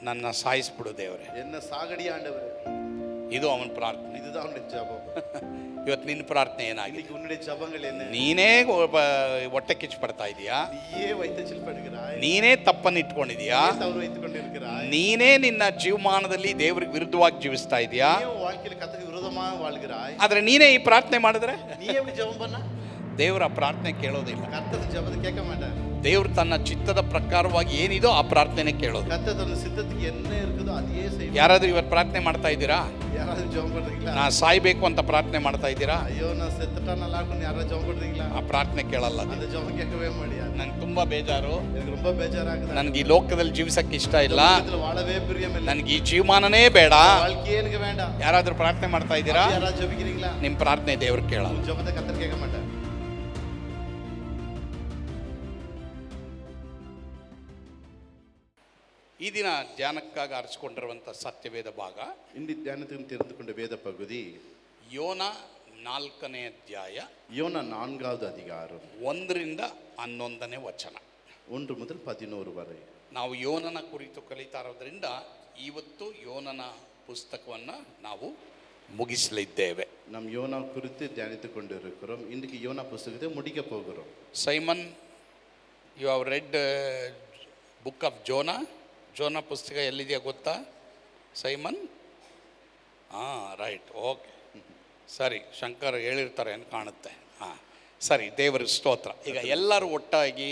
ನನ್ನ ಸಾಯಿಸ್ಬಿಡು ದೇವರೇ, என்ன சாகடி ஆண்டவரே. ಇದು ಅವನ ಪ್ರಾರ್ಥನೆ. இதுதான் அவனுடைய ஜெபம். ಇವತ್ತು ನಿನ್ನ ಪ್ರಾರ್ಥನೆ ಏನಾಗಿದೆ? இன்னைக்கு உன்னுடைய ஜெபங்கள் என்ன? ನೀನೇ ಹೊಟ್ಟೆ ಕಿಚ್ಚು ಪಡ್ತಾ ಇದೀಯಾ? நீயே வைத்தறிச்சல் படுகிறாய். ನೀನೇ ತಪ್ಪನ್ನು ಇಟ್ಕೊಂಡಿದೀಯಾ? தவறு வைத்துக் கொண்டிருக்கிறாய். ನೀನೇ ನಿನ್ನ ಜೀವಮಾನದಲ್ಲಿ ದೇವರಿಗೆ ವಿರುದ್ಧವಾಗಿ ಜೀವಿಸ್ತಾ ಇದೀಯಾ? நீ வாழ்க்கையில் கர்த்தருக்கு விரோதமாக வாழ்கிறாய். ಆದ್ರೆ ನೀನೇ ಈ ಪ್ರಾರ್ಥನೆ ಮಾಡಿದ್ರೆ நீ எப்படி ஜெபம் பண்ண? ದೇವರ ಪ್ರಾರ್ಥನೆ ಕೇಳೋದಿಲ್ಲ. கர்த்தர் ஜெபத்தை கேட்க மாட்டார். ದೇವರು ತನ್ನ ಚಿತ್ತದ ಪ್ರಕಾರವಾಗಿ ಏನಿದೋ ಆ ಪ್ರಾರ್ಥನೆ ಕೇಳೋದು. கர்த்தர் தன் சித்தத்துக்கு என்ன இருக்குதோ அதையே செய்வார். ಯಾರಾದ್ರೂ ಇವತ್ತು ಪ್ರಾರ್ಥನೆ ಮಾಡ್ತಾ ಇದ್ದೀರಾ? யாராவது ஜெபம் பண்றீங்களா? ನಾ ಸಾಯ್ಬೇಕು ಅಂತ ಪ್ರಾರ್ಥನೆ ಮಾಡ್ತಾ ಇದ್ದೀರಾ? ஐயோ நான் செத்துட்டா நல்லா இருக்கும்னு யாராவது ஜெபம் பண்றீங்களா? ಆ ಪ್ರಾರ್ಥನೆ ಕೇಳಲ್ಲ. அந்த ஜெபம் கேட்கவே முடியாது. ನಂಗೆ ತುಂಬಾ ಬೇಜಾರು, எனக்கு ரொம்ப ಬೇಜಾರಾಗಿದೆ. ನನಗೆ ಈ ಲೋಕದಲ್ಲಿ ಜೀವಿಸಕ್ಕೆ ಇಷ್ಟ ಇಲ್ಲ, இதுல வாழவே பிரியமில்லை, ನನಗೆ ಈ ಜೀವಮಾನನೇ ಬೇಡ. வாழ்க்கையே எனக்கு வேண்டாம். ಯಾರಾದ್ರೂ ಪ್ರಾರ್ಥನೆ ಮಾಡ್ತಾ ಇದ್ದೀರಾ? யாராவது ஜெபிக்கிறீங்களா? ನಿಮ್ಮ ಪ್ರಾರ್ಥನೆ ದೇವ್ರು ಕೇಳಲ್ಲ. உன் ஜெபத்தை கர்த்தர் கேட்க மாட்டார். ಈ ದಿನ ಧ್ಯಾನಕ್ಕಾಗಿ ಆರಿಸಿಕೊಂಡಿರುವಂಥ ಸತ್ಯವೇದ ಭಾಗ இன்று தியானத்துக்கு தெரிந்து கொண்ட வேத பகுதி ಯೋನ 4ನೇ ಅಧ್ಯಾಯ யோனா 4வது அதிகாரம் 1ರಿಂದ 11ನೇ ವಚನ. 1 முதல் 11 வரை. ನಾವು ಯೋನನ ಕುರಿತು ಕಲಿತಾ ಇರೋದ್ರಿಂದ ಇವತ್ತು ಯೋನನ ಪುಸ್ತಕವನ್ನು ನಾವು ಮುಗಿಸಲಿದ್ದೇವೆ. நாம் யோனா குறித்து தியானித்துக் கொண்டிருக்கிறோம். இன்றைக்கு யோனா புத்தகத்தை முடிக்க போகிறோம். Simon, you have read book of Jonah. Jonah ಪುಸ್ತಕ ಎಲ್ಲಿದೆಯಾ ಗೊತ್ತಾ ಸೈಮನ್? ಹಾಂ, ರೈಟ್, ಓಕೆ, ಸರಿ. ಶಂಕರ್ ಹೇಳಿರ್ತಾರೆ ಅಂತ ಕಾಣುತ್ತೆ. ಹಾಂ, ಸರಿ, ದೇವರ ಸ್ತೋತ್ರ. ಈಗ ಎಲ್ಲರೂ ಒಟ್ಟಾಗಿ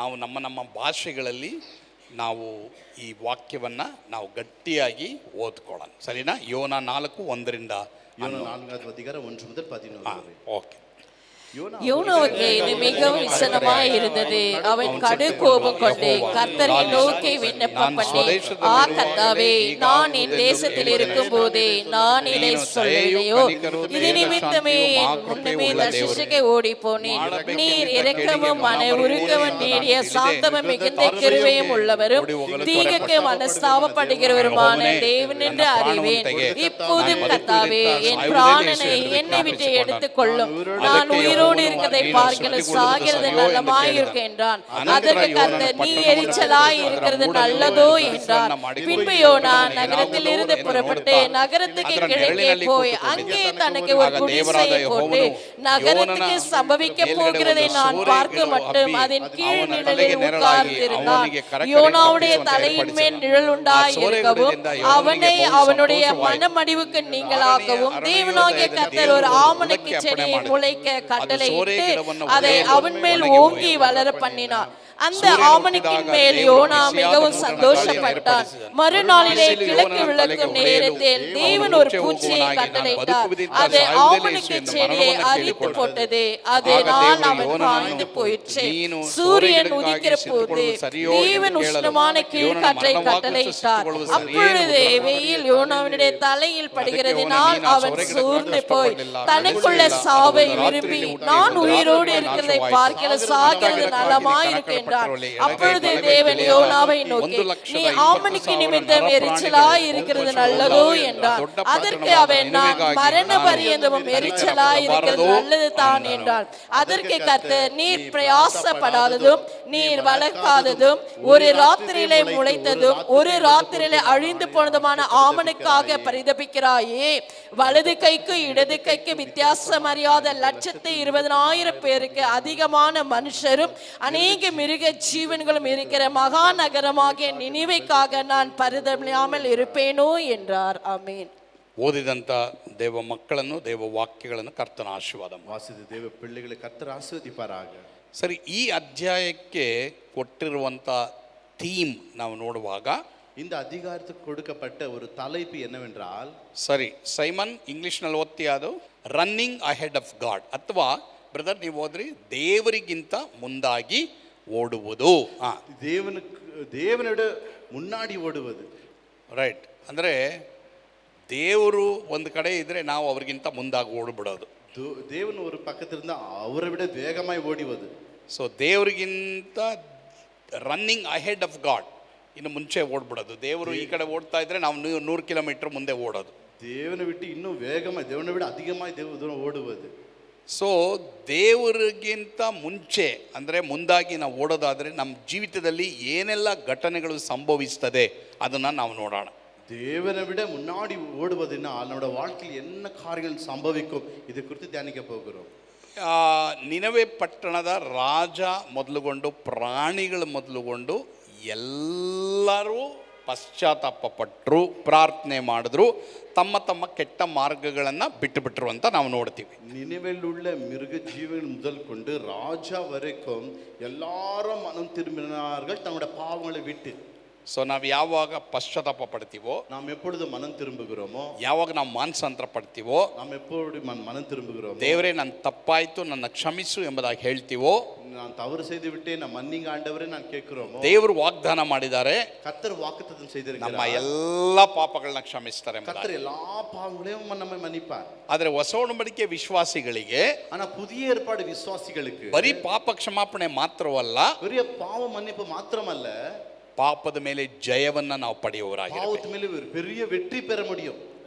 ನಾವು ನಮ್ಮ ನಮ್ಮ ಭಾಷೆಗಳಲ್ಲಿ ನಾವು ಈ ವಾಕ್ಯವನ್ನು ನಾವು ಗಟ್ಟಿಯಾಗಿ ಓದ್ಕೊಳ್ಳೋಣ, ಸರಿನಾ? ಯೋನ 4:1 யோனா 4வது அதிகாரம் 1 முதல் 11 வரை. ಓಕೆ. யோனாவுக்கு இது மிகவும் விசனமாய் இருந்தது. அவன் கடு கோபம் கொண்டு கர்த்தரை நோக்கி விண்ணப்பம் பண்ணி, ஆ கர்த்தாவே, நான் என் தேசத்தில் இருக்கும் போதே நான் இதை சொல்லலையோ? இது நிமித்தமே என் முன்னமே தர்ஷிக்க ஓடி போனேன். நீர் இரக்கமும் மன உருக்கமும் நீடிய சாந்தமும் மிகுந்த கிருபையும் உள்ளவரும் தீங்குக்கு மனஸ்தாபப்படுகிறவருமான தேவன் என்று அறிவேன். இப்போதும் கர்த்தாவே, என் பிராணனை என்னை விட்டு எடுத்துக் கொள்ளும். நான் உயிரோடு இருக்கிறதை பார்க்கல சாகிறது நல்லமாயிருக்க என்றான். அதற்கு கர்த்தர், நீ எரிச்சலாய் இருக்கிறது நல்லதோ என்றார். பின்பு யோனா நகரத்தில் இருந்து புறப்பட்டு நகரத்துக்கு கிழக்கே போய் அங்கே தனக்கு ஒரு குடிசையை போட்டு நகரத்துக்கு சம்பவிக்க போகிறதை நான் பார்க்க மட்டும் அதன் கீழ் நிழலில் உட்கார்ந்திருந்தான். யோனாவுடைய தலையின் மேல் நிழல் உண்டாய் இருக்கவும் அவனை அவனுடைய மனமடிவுக்கு நீங்களாகவும் தேவனாகிய கர்த்தர் ஒரு ஆமணக்கு செடியை முளைக்க கட்டளையிட்டு அதை அவன் மேல் ஓங்கி வளர பண்ணினார். அந்த ஆமணக்கின் மேல் யோனா மிகவும் சந்தோஷப்பட்டான். மறுநாளிலே கிழக்கு விளக்கும் நேரத்தில் தேவன் ஒரு பூச்சியை கட்டளையிட்டார். அது ஆமணக்கு செடியை அரித்து போட்டது. அதனால் அவன் காய்ந்து போயிற்று. சூரியன் உதிக்கிற போது தேவன் உஷ்ணமான கீழ்காற்றை கட்டளையிட்டார். அப்பொழுது வெயில் யோனாவினுடைய தலையில் படுகிறதினால் அவன் சூர்ந்து போய் தனக்குள்ள சாவை விரும்பி, நான் உயிரோடு இருக்கிறதை பார்க்கிற சாகிறது நலமாயிருக்க. அப்பொழுது தேவன் யோனாவை நோக்கி, நீ ஆமணக்கு நிமித்தம் எரிச்சலாய் இருக்கிறது நல்லதோ என்றார். அதற்கு அவன், நான் மரண பரியந்தமும் எரிச்சலாய் இருக்கிறது நல்லது தான் என்றான். அதற்கு கர்த்தர், நீர் பிரயாசப்படாததும் நீர் வளர்க்காததும் ஒரு ராத்திரியிலே முளைத்ததும் ஒரு ராத்திரியிலே அழிந்து போனதுமான ஆமணக்காக பரிதபிக்கிறாயே. வலது கைக்கு இடது கைக்கு வித்தியாசம் அறியாத 120,000 பேருக்கு அதிகமான மனுஷரும் அநேக மிருக ஜீவன்களும் இருக்கிற மகா நகரமாகிய நினிவேக்காக நான் பரிதபியாமல் இருப்பேனோ என்றார். ಆಮೆನ್. ಓದಿದಂಥ ದೇವ ಮಕ್ಕಳನ್ನು, ದೇವ ವಾಕ್ಯಗಳನ್ನು ಕರ್ತನ ಆಶೀರ್ವಾದ. வாசித்த தேவ பிள்ளைகளை கர்த்தர் ஆசீர்வதிப்பாராக. ಸರಿ, ಈ ಅಧ್ಯಾಯಕ್ಕೆ ಕೊಟ್ಟಿರುವಂಥ ಥೀಮ್ ನಾವು ನೋಡುವಾಗ, இந்த அதிகாரத்துக்கு கொடுக்கப்பட்ட ஒரு தலைப்பு என்னவென்றால், ಸರಿ, ಸೈಮನ್ ಇಂಗ್ಲಿಷ್ನಲ್ಲಿ ಓದ್ತೀಯ, ಅದು ರನ್ನಿಂಗ್ ಅಹೆಡ್ ಆಫ್ ಗಾಡ್, ಅಥವಾ ಬ್ರದರ್ ನೀವು ಓದ್ರಿ, ದೇವರಿಗಿಂತ ಮುಂದಾಗಿ ಓಡುವುದು. ದೇವನೋಡ ಮುನ್ನಾಡಿ ಓಡುವುದು. ರೈಟ್. ಅಂದರೆ ದೇವರು ಒಂದು ಕಡೆ ಇದ್ದರೆ ನಾವು ಅವ್ರಿಗಿಂತ ಮುಂದಾಗಿ ಓಡಿಬಿಡೋದು. ದೇವನು ஒரு பக்கத்திலிருந்து அவரை விட வேகமாய் ஓடுவது. ಸೊ ದೇವರಿಗಿಂತ ರನ್ನಿಂಗ್ ಅಹೆಡ್ ಆಫ್ ಗಾಡ್, ಇನ್ನು ಮುಂಚೆ ಓಡ್ಬಿಡೋದು. ದೇವರು ಈ ಕಡೆ ಓಡ್ತಾ ಇದ್ರೆ ನಾವು 100 ಕಿಲೋಮೀಟರ್ ಮುಂದೆ ಓಡೋದು. தேவனை விட்டு இன்னும் வேகமாய், தேவனை விட அதிகமாய் தேவன் ஓடுவது. ಸೊ ದೇವರಿಗಿಂತ ಮುಂಚೆ ಅಂದರೆ ಮುಂದಾಗಿ ನಾವು ಓಡೋದಾದರೆ ನಮ್ಮ ಜೀವಿತದಲ್ಲಿ ಏನೆಲ್ಲ ಘಟನೆಗಳು ಸಂಭವಿಸ್ತದೆ ಅದನ್ನು ನಾವು ನೋಡೋಣ. தேவனை விட முன்னாடி ஓடுவதுனால் நம்மளோட வாழ்க்கையில் என்ன காரியங்கள் சம்பவிக்கும் இது குறித்து தியானிக்க போகிறோம். ನಿನವೆ ಪಟ್ಟಣದ ರಾಜ ಮೊದಲುಗೊಂಡು ಪ್ರಾಣಿಗಳು ಮೊದಲುಗೊಂಡು ಎಲ್ಲರೂ ಪಶ್ಚಾತ್ತಾಪ ಪಟ್ಟರು, ಪ್ರಾರ್ಥನೆ ಮಾಡಿದ್ರು, ತಮ್ಮ ತಮ್ಮ ಕೆಟ್ಟ ಮಾರ್ಗಗಳನ್ನು ಬಿಟ್ಟುಬಿಟ್ರು ಅಂತ ನಾವು ನೋಡ್ತೀವಿ. நினைவில் உள்ள மிருக ஜீவன் முதல் கொண்டு ராஜா வரைக்கும் எல்லாரும் மனம் திரும்பினார்கள் தங்களுடைய பாவங்களை விட்டு. ಸೊ ನಾವು ಯಾವಾಗ ಪಶ್ಚಾತ್ತಾಪ ಪಡ್ತೀವೋ, நாம் எப்பொழுது மனம் திரும்புகிறோமோ, ಯಾವಾಗ ನಾವು ಮಾನಸಾಂತರ ಪಡ್ತೀವೋ, நாம் எப்பொழுது மனம் திரும்புகிறோமோ, ದೇವರೇ ನನ್ನ ತಪ್ಪಾಯಿತು ನನ್ನ ಕ್ಷಮಿಸು ಎಂಬುದಾಗಿ ಹೇಳ್ತೀವೋ, நான் தவறு செய்து விட்டேன் நான் மன்னிங்க ಆಂಡವರೇ ನಾನು ಕೇಳ್க்கிறோಮೋ, ದೇವರು ವಾಗ್ದಾನ ಮಾಡಿದ್ದಾರೆ கர்த்தர் வாக்குத்தத்தம் செய்திருக்கிறார், ನಮ್ಮ ಎಲ್ಲ ಪಾಪಗಳನ್ನ ಕ್ಷಮಿಸ್ತಾರೆ. கர்த்தர் எல்லா பாவங்களையும் நம்மை மன்னிப்பார். ಆದರೆ ಹೊಸ ಒಡಂಬಡಿಕೆ ವಿಶ್ವಾಸಿಗಳಿಗೆ ஆனா புதிய ஏற்பாடு விசுவாசிகளுக்கு ಬರೀ ಪಾಪ ಕ್ಷಮಾಪಣೆ ಮಾತ್ರವಲ್ಲ, பெரிய பாவ மன்னிப்பு மாத்திரமல்ல, ಪಾಪದ ಮೇಲೆ ಜಯವನ್ನ ನಾವು ಪಡೆಯುವವರಾಗಿದ್ದೇವೆ. பாவத்து மேல ஒரு பெரிய வெற்றி பெற முடியும்.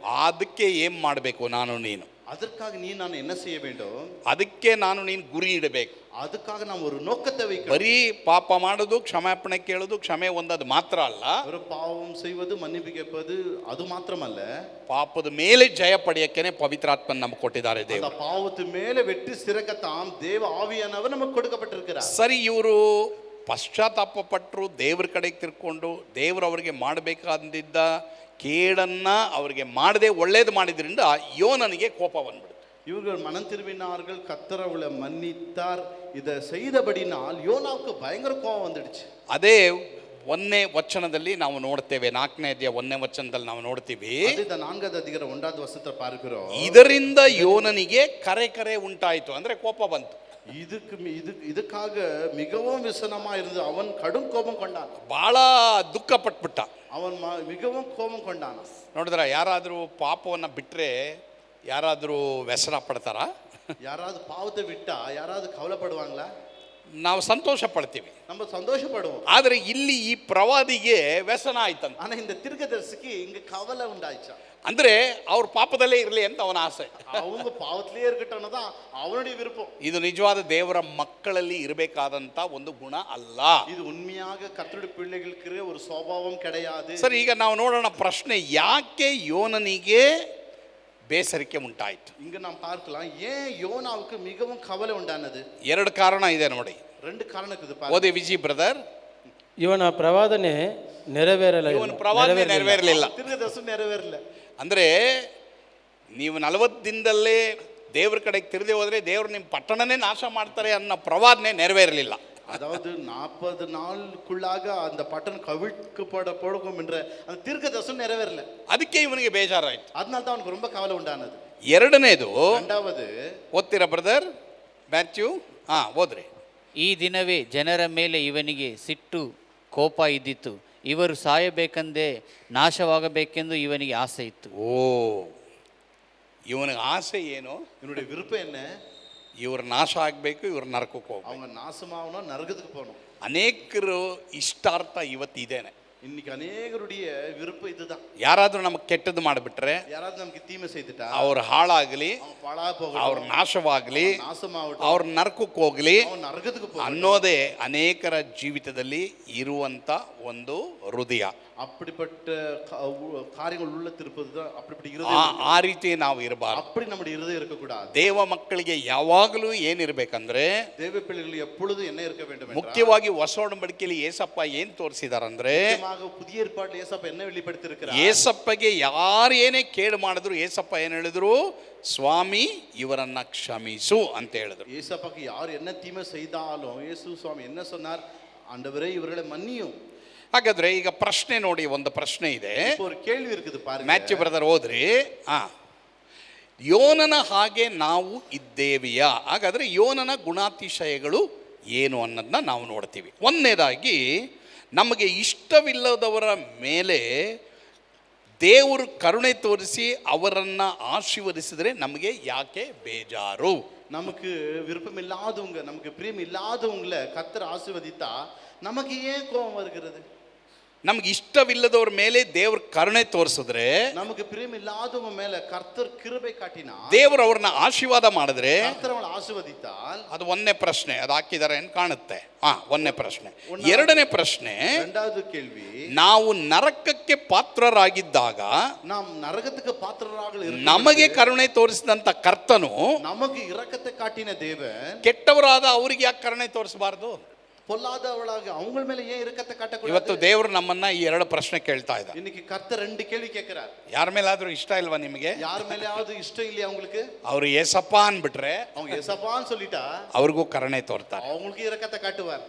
ಅದಕ್ಕೆ ಏನ್ ಮಾಡಬೇಕು? ನಾನು ನೀನು அதற்காக நீ நான் என்ன செய்ய வேண்டும்? ಅದಕ್ಕೆ ನಾನು ನೀನು ಗುರಿ ಇಡಬೇಕು. அதுக்காக நாம் ஒரு நோக்கத்தை வைக்கணும். ಬರೀ ಪಾಪ ಮಾಡೋದು, ಕ್ಷಮಾಪಣೆ ಕೇಳೋದು, ಕ್ಷಮೆ ಹೊಂದೋದು ಮಾತ್ರ ಅಲ್ಲ, ஒரு பாவம் செய்வது மன்னிப்பு கேட்பது ಅದು ಮಾತ್ರಮಲ್ಲ, ಪಾಪದ ಮೇಲೆ ಜಯ ಪಡೆಯಕ್ಕೇನೆ ಪವಿತ್ರಾತ್ಮನ ನಮಗೆ ಕೊಟ್ಟಿದ್ದಾರೆ அந்த ದೇವರು. பாவத்து மேல வெற்றி சிறக்கத்தாம் தேவ ஆவியானவர் நமக்கு கொடுக்கப்பட்டிருக்கிறார். ಸರಿ, ಇವರು ಪಶ್ಚಾತ್ತಾಪ ಪಟ್ಟರು, ದೇವ್ರ ಕಡೆಗೆ ತಿರ್ಕೊಂಡು ದೇವರು ಅವರಿಗೆ ಮಾಡಬೇಕಾದಿದ್ದ ಕೇಡನ್ನ ಅವರಿಗೆ ಮಾಡದೆ ಒಳ್ಳೇದು ಮಾಡಿದ್ರಿಂದ ಯೋನನಿಗೆ ಕೋಪ ಬಂದ್ಬಿಡ್ತು. இவர்கள் மனம் திரும்பினார்கள், கர்த்தர் அவளை மன்னித்தார். இதை செய்தபடினால் யோனாவுக்கு பயங்கர கோபம் வந்துடுச்சு. ಅದೇ 1ನೇ ವಚನದಲ್ಲಿ ನಾವು ನೋಡ್ತೇವೆ, 4ನೇ ಅಧ್ಯಾಯ 1ನೇ ವಚನದಲ್ಲಿ ನಾವು ನೋಡ್ತೀವಿ. 4வது அதிகாரம் 1வது வசனத்தை பார்க்கிறோம். ಇದರಿಂದ ಯೋನನಿಗೆ ಕರೆ ಉಂಟಾಯಿತು, ಅಂದ್ರೆ ಕೋಪ ಬಂತು. ಇದಕ್ಕಾಗ மிகவும் விசனமா இருந்து அவன் கடும் கோபம் கொண்டான். ಬಹಳ ದುಃಖ ಪಟ್ಬಿಟ್ಟ. அவன் மிகவும் கோபம் கொண்டான். ನೋಡಿದ್ರ, ಯಾರಾದರೂ ಪಾಪವನ್ನ ಬಿಟ್ರೆ ಯಾರಾದರೂ ವ್ಯಸನ ಪಡ್ತಾರ? ಯಾರಾದ್ರೂ ಪಾವತೆ ಬಿಟ್ಟ ಯಾರಾದ್ರೂ ಕವಲಪಡುವಾಂಗ್ಲಾ? ನಾವು ಸಂತೋಷ ಪಡ್ತೀವಿ, நம்ம சந்தோஷப்படுவோம். ಆದರೆ ಇಲ್ಲಿ ಈ ಪ್ರವಾದಿಗೆ ವ್ಯಸನ ಆಯ್ತಂತ. ஆனா இந்த தீர்க்கதரிசிக்கு இங்க கவலை உண்டாயிச்சா. ಅಂದ್ರೆ ಅವ್ರ ಪಾಪದಲ್ಲೇ ಇರಲಿ ಅಂತ ಅವನ ಆಸೆ. அவங்க பாவத்திலே இருக்கட்டும்னு தான் அவனுடைய விருப்பம். ಇದು ನಿಜವಾದ ದೇವರ ಮಕ್ಕಳಲ್ಲಿ ಇರಬೇಕಾದಂತ ಒಂದು ಗುಣ ಅಲ್ಲ. இது உண்மையாக கர்த்தருடைய பிள்ளைகளுக்கு ஒரு ಸ್ವಭಾವம் கிடையாது. ಸರಿ, ಈಗ ನಾವು ನೋಡೋಣ ಪ್ರಶ್ನೆ, ಯಾಕೆ ಯೋನನಿಗೆ ಬೇಸರಿಕೆ ಉಂಟಾಯಿತು? இங்க நாம் பார்க்கலாம் ஏன் யோனாவுக்கு மிகவும் கவலை உண்டானது. 2 ಕಾರಣ ಇದೆ ನೋಡಿ. 2 ಕಾರಣ ಇದೆ. ಓದಿ ವಿಜಿ ಬ್ರದರ್. ಇವನ ಪ್ರವಾದನೆ ನೆರವೇರಲಿಲ್ಲ. ತಿರುಗದರ್ಶನ ನೆರವೇರಲಿಲ್ಲ. ಅಂದ್ರೆ ನೀವು 40 ದಿನದಲ್ಲೇ ದೇವ್ರ ಕಡೆಗೆ ತಿರುಗಿ ಹೋದ್ರೆ ದೇವ್ರು ನಿಮ್ಮ ಪಟ್ಟಣನೇ ನಾಶ ಮಾಡ್ತಾರೆ ಅನ್ನೋ ಪ್ರವಾದನೆ ನೆರವೇರಲಿಲ್ಲ. அதாவது 40 நாளுக்குள்ளாக அந்த பட்டணம் கவிழ்க்கப்படும் என்ற அந்த தீர்க்கதரிசனம் நிறைவேறல. ಅದಕ್ಕೆ ಇವನಿಗೆ ಬೇಜಾರಾಯ್ತು. அதனால தான் அவனுக்கு ரொம்ப கவலை உண்டானது. ಎರಡನೇದು, இரண்டாவது ಓದ್ತೀರಾ ಬ್ರದರ್? ಮ್ಯಾಥ್ಯೂ ಓದ್ರಿ. ಈ ದಿನವೇ ಜನರ ಮೇಲೆ ಇವನಿಗೆ ಸಿಟ್ಟು ಕೋಪ ಇದ್ದಿತ್ತು, ಇವರು ಸಾಯಬೇಕೆಂದೇ ನಾಶವಾಗಬೇಕೆಂದು ಇವನಿಗೆ ಆಸೆ ಇತ್ತು. ಓ, ಇವನಿಗೆ ಆಸೆ ಏನು? ಇವனுடைய விருப்பம் என்ன? ಇವ್ರ ನಾಶ ಆಗಬೇಕು, ಇವ್ರ ನರಕಕ್ಕೆ ಹೋಗ್ಬೇಕು, அவங்க நாசமாகணும், நரகத்துக்கு போகணும். ಅನೇಕರು ಇಷ್ಟಾರ್ಥ ಇವತ್ತು ಇದೇನೆ. இன்னைக்கு அநேகருடைய விருப்பம் இதுதான். ಯಾರಾದ್ರೂ ನಮಗೆ ಕೆಟ್ಟದ್ದು ಮಾಡಿಬಿಟ್ರೆ, யாராவது நமக்கு தீமை செய்துட்டா, ಅವ್ರ ಹಾಳಾಗಲಿ, ಅವ್ರ ನಾಶವಾಗಲಿ, ಅವ್ರ ನರಕಕ್ಕೆ ಹೋಗ್ಲಿ ಅನ್ನೋದೇ ಅನೇಕರ ಜೀವಿತದಲ್ಲಿ ಇರುವಂತ ಒಂದು ಹೃದಯ. அப்படிப்பட்ட காரியங்கள் உள்ள திருப்பது தான். அப்படிப்பட்ட இருதயம், ಆ ರೀತಿ ನಾವು ಇರಬಾರದು. அப்படி நம்முடைய இருதயம் இருக்கக்கூடாது. ದೇವ ಮಕ್ಕಳಿಗೆ ಯಾವಾಗಲೂ ಏನಿರಬೇಕಂದ್ರೆ, ದೇವ ಪಿಳ್ಳೆಗಳು எப்பொழுதும் என்ன இருக்க வேண்டும் என்றால், ಮುಖ್ಯವಾಗಿ ಹೊಸ ಒಡಂಬಡಿಕೆಯಲ್ಲಿ ಏಸಪ್ಪ ಏನ್ ತೋರಿಸಿದಾರಂದ್ರೆ, புதிய ஏற்பாட்டில் ஏசப்பா என்ன வெளிப்படுத்தியிருக்கிறார்? ಏಸಪ್ಪಗೆ ಯಾರು ಏನೇ ಕೇಡು ಮಾಡಿದ್ರು ಏಸಪ್ಪ ಏನ್ ಹೇಳಿದ್ರು? ಸ್ವಾಮಿ ಇವರನ್ನ ಕ್ಷಮಿಸು ಅಂತ ಹೇಳಿದ್ರು. ஏசப்பாக்கு யார் என்ன தீமை செய்தாலும் ಯೇಸು ಸ್ವಾಮಿ என்ன சொன்னார்? ஆண்டவரே இவர்களை மன்னியும். ಹಾಗಾದ್ರೆ ಈಗ ಪ್ರಶ್ನೆ ನೋಡಿ, ಒಂದು ಪ್ರಶ್ನೆ ಇದೆ, ஒரு கேள்வி இருக்குது பாருங்க. ಮ್ಯಾಥ್ಯೂ ಬ್ರದರ್ ಓದ್ರಿ. ಯೋನನ ಹಾಗೆ ನಾವು ಇದ್ದೇವೆಯಾ? ಹಾಗಾದ್ರೆ ಯೋನನ ಗುಣಾತಿಶಯಗಳು ಏನು ಅನ್ನೋದನ್ನ ನಾವು ನೋಡ್ತೀವಿ. ಒಂದನೇದಾಗಿ, ನಮಗೆ ಇಷ್ಟವಿಲ್ಲದವರ ಮೇಲೆ ದೇವರು ಕರುಣೆ ತೋರಿಸಿ ಅವರನ್ನು ಆಶೀರ್ವದಿಸಿದರೆ ನಮಗೆ ಯಾಕೆ ಬೇಜಾರು? நமக்கு விருப்பம் இல்லாதவங்க, நமக்கு பிரியம் இல்லாதவங்களை கர்த்தர் ஆசீர்வதித்தா நமக்கு ஏன் கோபம் வருகிறது? ನಮ್ಗೆ ಇಷ್ಟವಿಲ್ಲದವ್ರ ಮೇಲೆ ದೇವ್ರ ಕರುಣೆ ತೋರಿಸಿದ್ರೆ, நமக்கு பிரியம் இல்லாதவங்க மேல கர்த்தர் கிருபை காட்டினார், ದೇವರು ಅವ್ರನ್ನ ಆಶೀರ್ವಾದ ಮಾಡಿದ್ರೆ, கர்த்தர் அவங்களை ஆசீர்வதித்தால், ಅದು ಒಂದನೇ ಪ್ರಶ್ನೆ. ಅದು ಹಾಕಿದ್ದಾರೆ ಅಂತ ಕಾಣುತ್ತೆ. ಒಂದನೇ ಪ್ರಶ್ನೆ. ಎರಡನೇ ಪ್ರಶ್ನೆ, இரண்டாவது கேள்வி, ನಾವು ನರಕಕ್ಕೆ ಪಾತ್ರರಾಗಿದ್ದಾಗ நாம் ನರಕத்துக்கு பாத்திரராக இருக்கிற ನಮಗೆ ಕರುಣೆ ತೋರಿಸಿದಂತ ಕರ್ತನು நமக்கு இரக்கத்தை காட்டின தேவன் ಕೆಟ್ಟವರಾದ ಅವರಿಗೆ ಯಾಕೆ ಕರುಣೆ ತೋರಿಸಬಾರ್ದು? பொல்லாதவளாக அவங்க மேல ஏன் இரக்கத்தை ಇವತ್ತು காட்டக்கூடாது? ದೇವರು ನಮ್ಮನ್ನ ಈ ಎರಡು ಪ್ರಶ್ನೆ ಕೇಳ್ತಾ ಇದ್ದ. இன்னைக்கு கர்த்தர் ரெண்டு கேள்வி கேட்கிறார். ಯಾರ ಮೇಲಾದ್ರೂ ಇಷ್ಟ ಇಲ್ವಾ ನಿಮಗೆ? யார் மேலயாவது இஷ்டம் இல்லையா உங்களுக்கு? ಅವ್ರು ಏಸಪ್ಪ ಅನ್ಬಿಟ್ರೆ அவங்க ஏசப்பான்னு சொல்லிட்டா ಅವ್ರಿಗೂ ಕರುಣೆ ತೋರ್ತಾರೆ. அவங்களுக்கு இரக்கத்தை காட்டுவார்.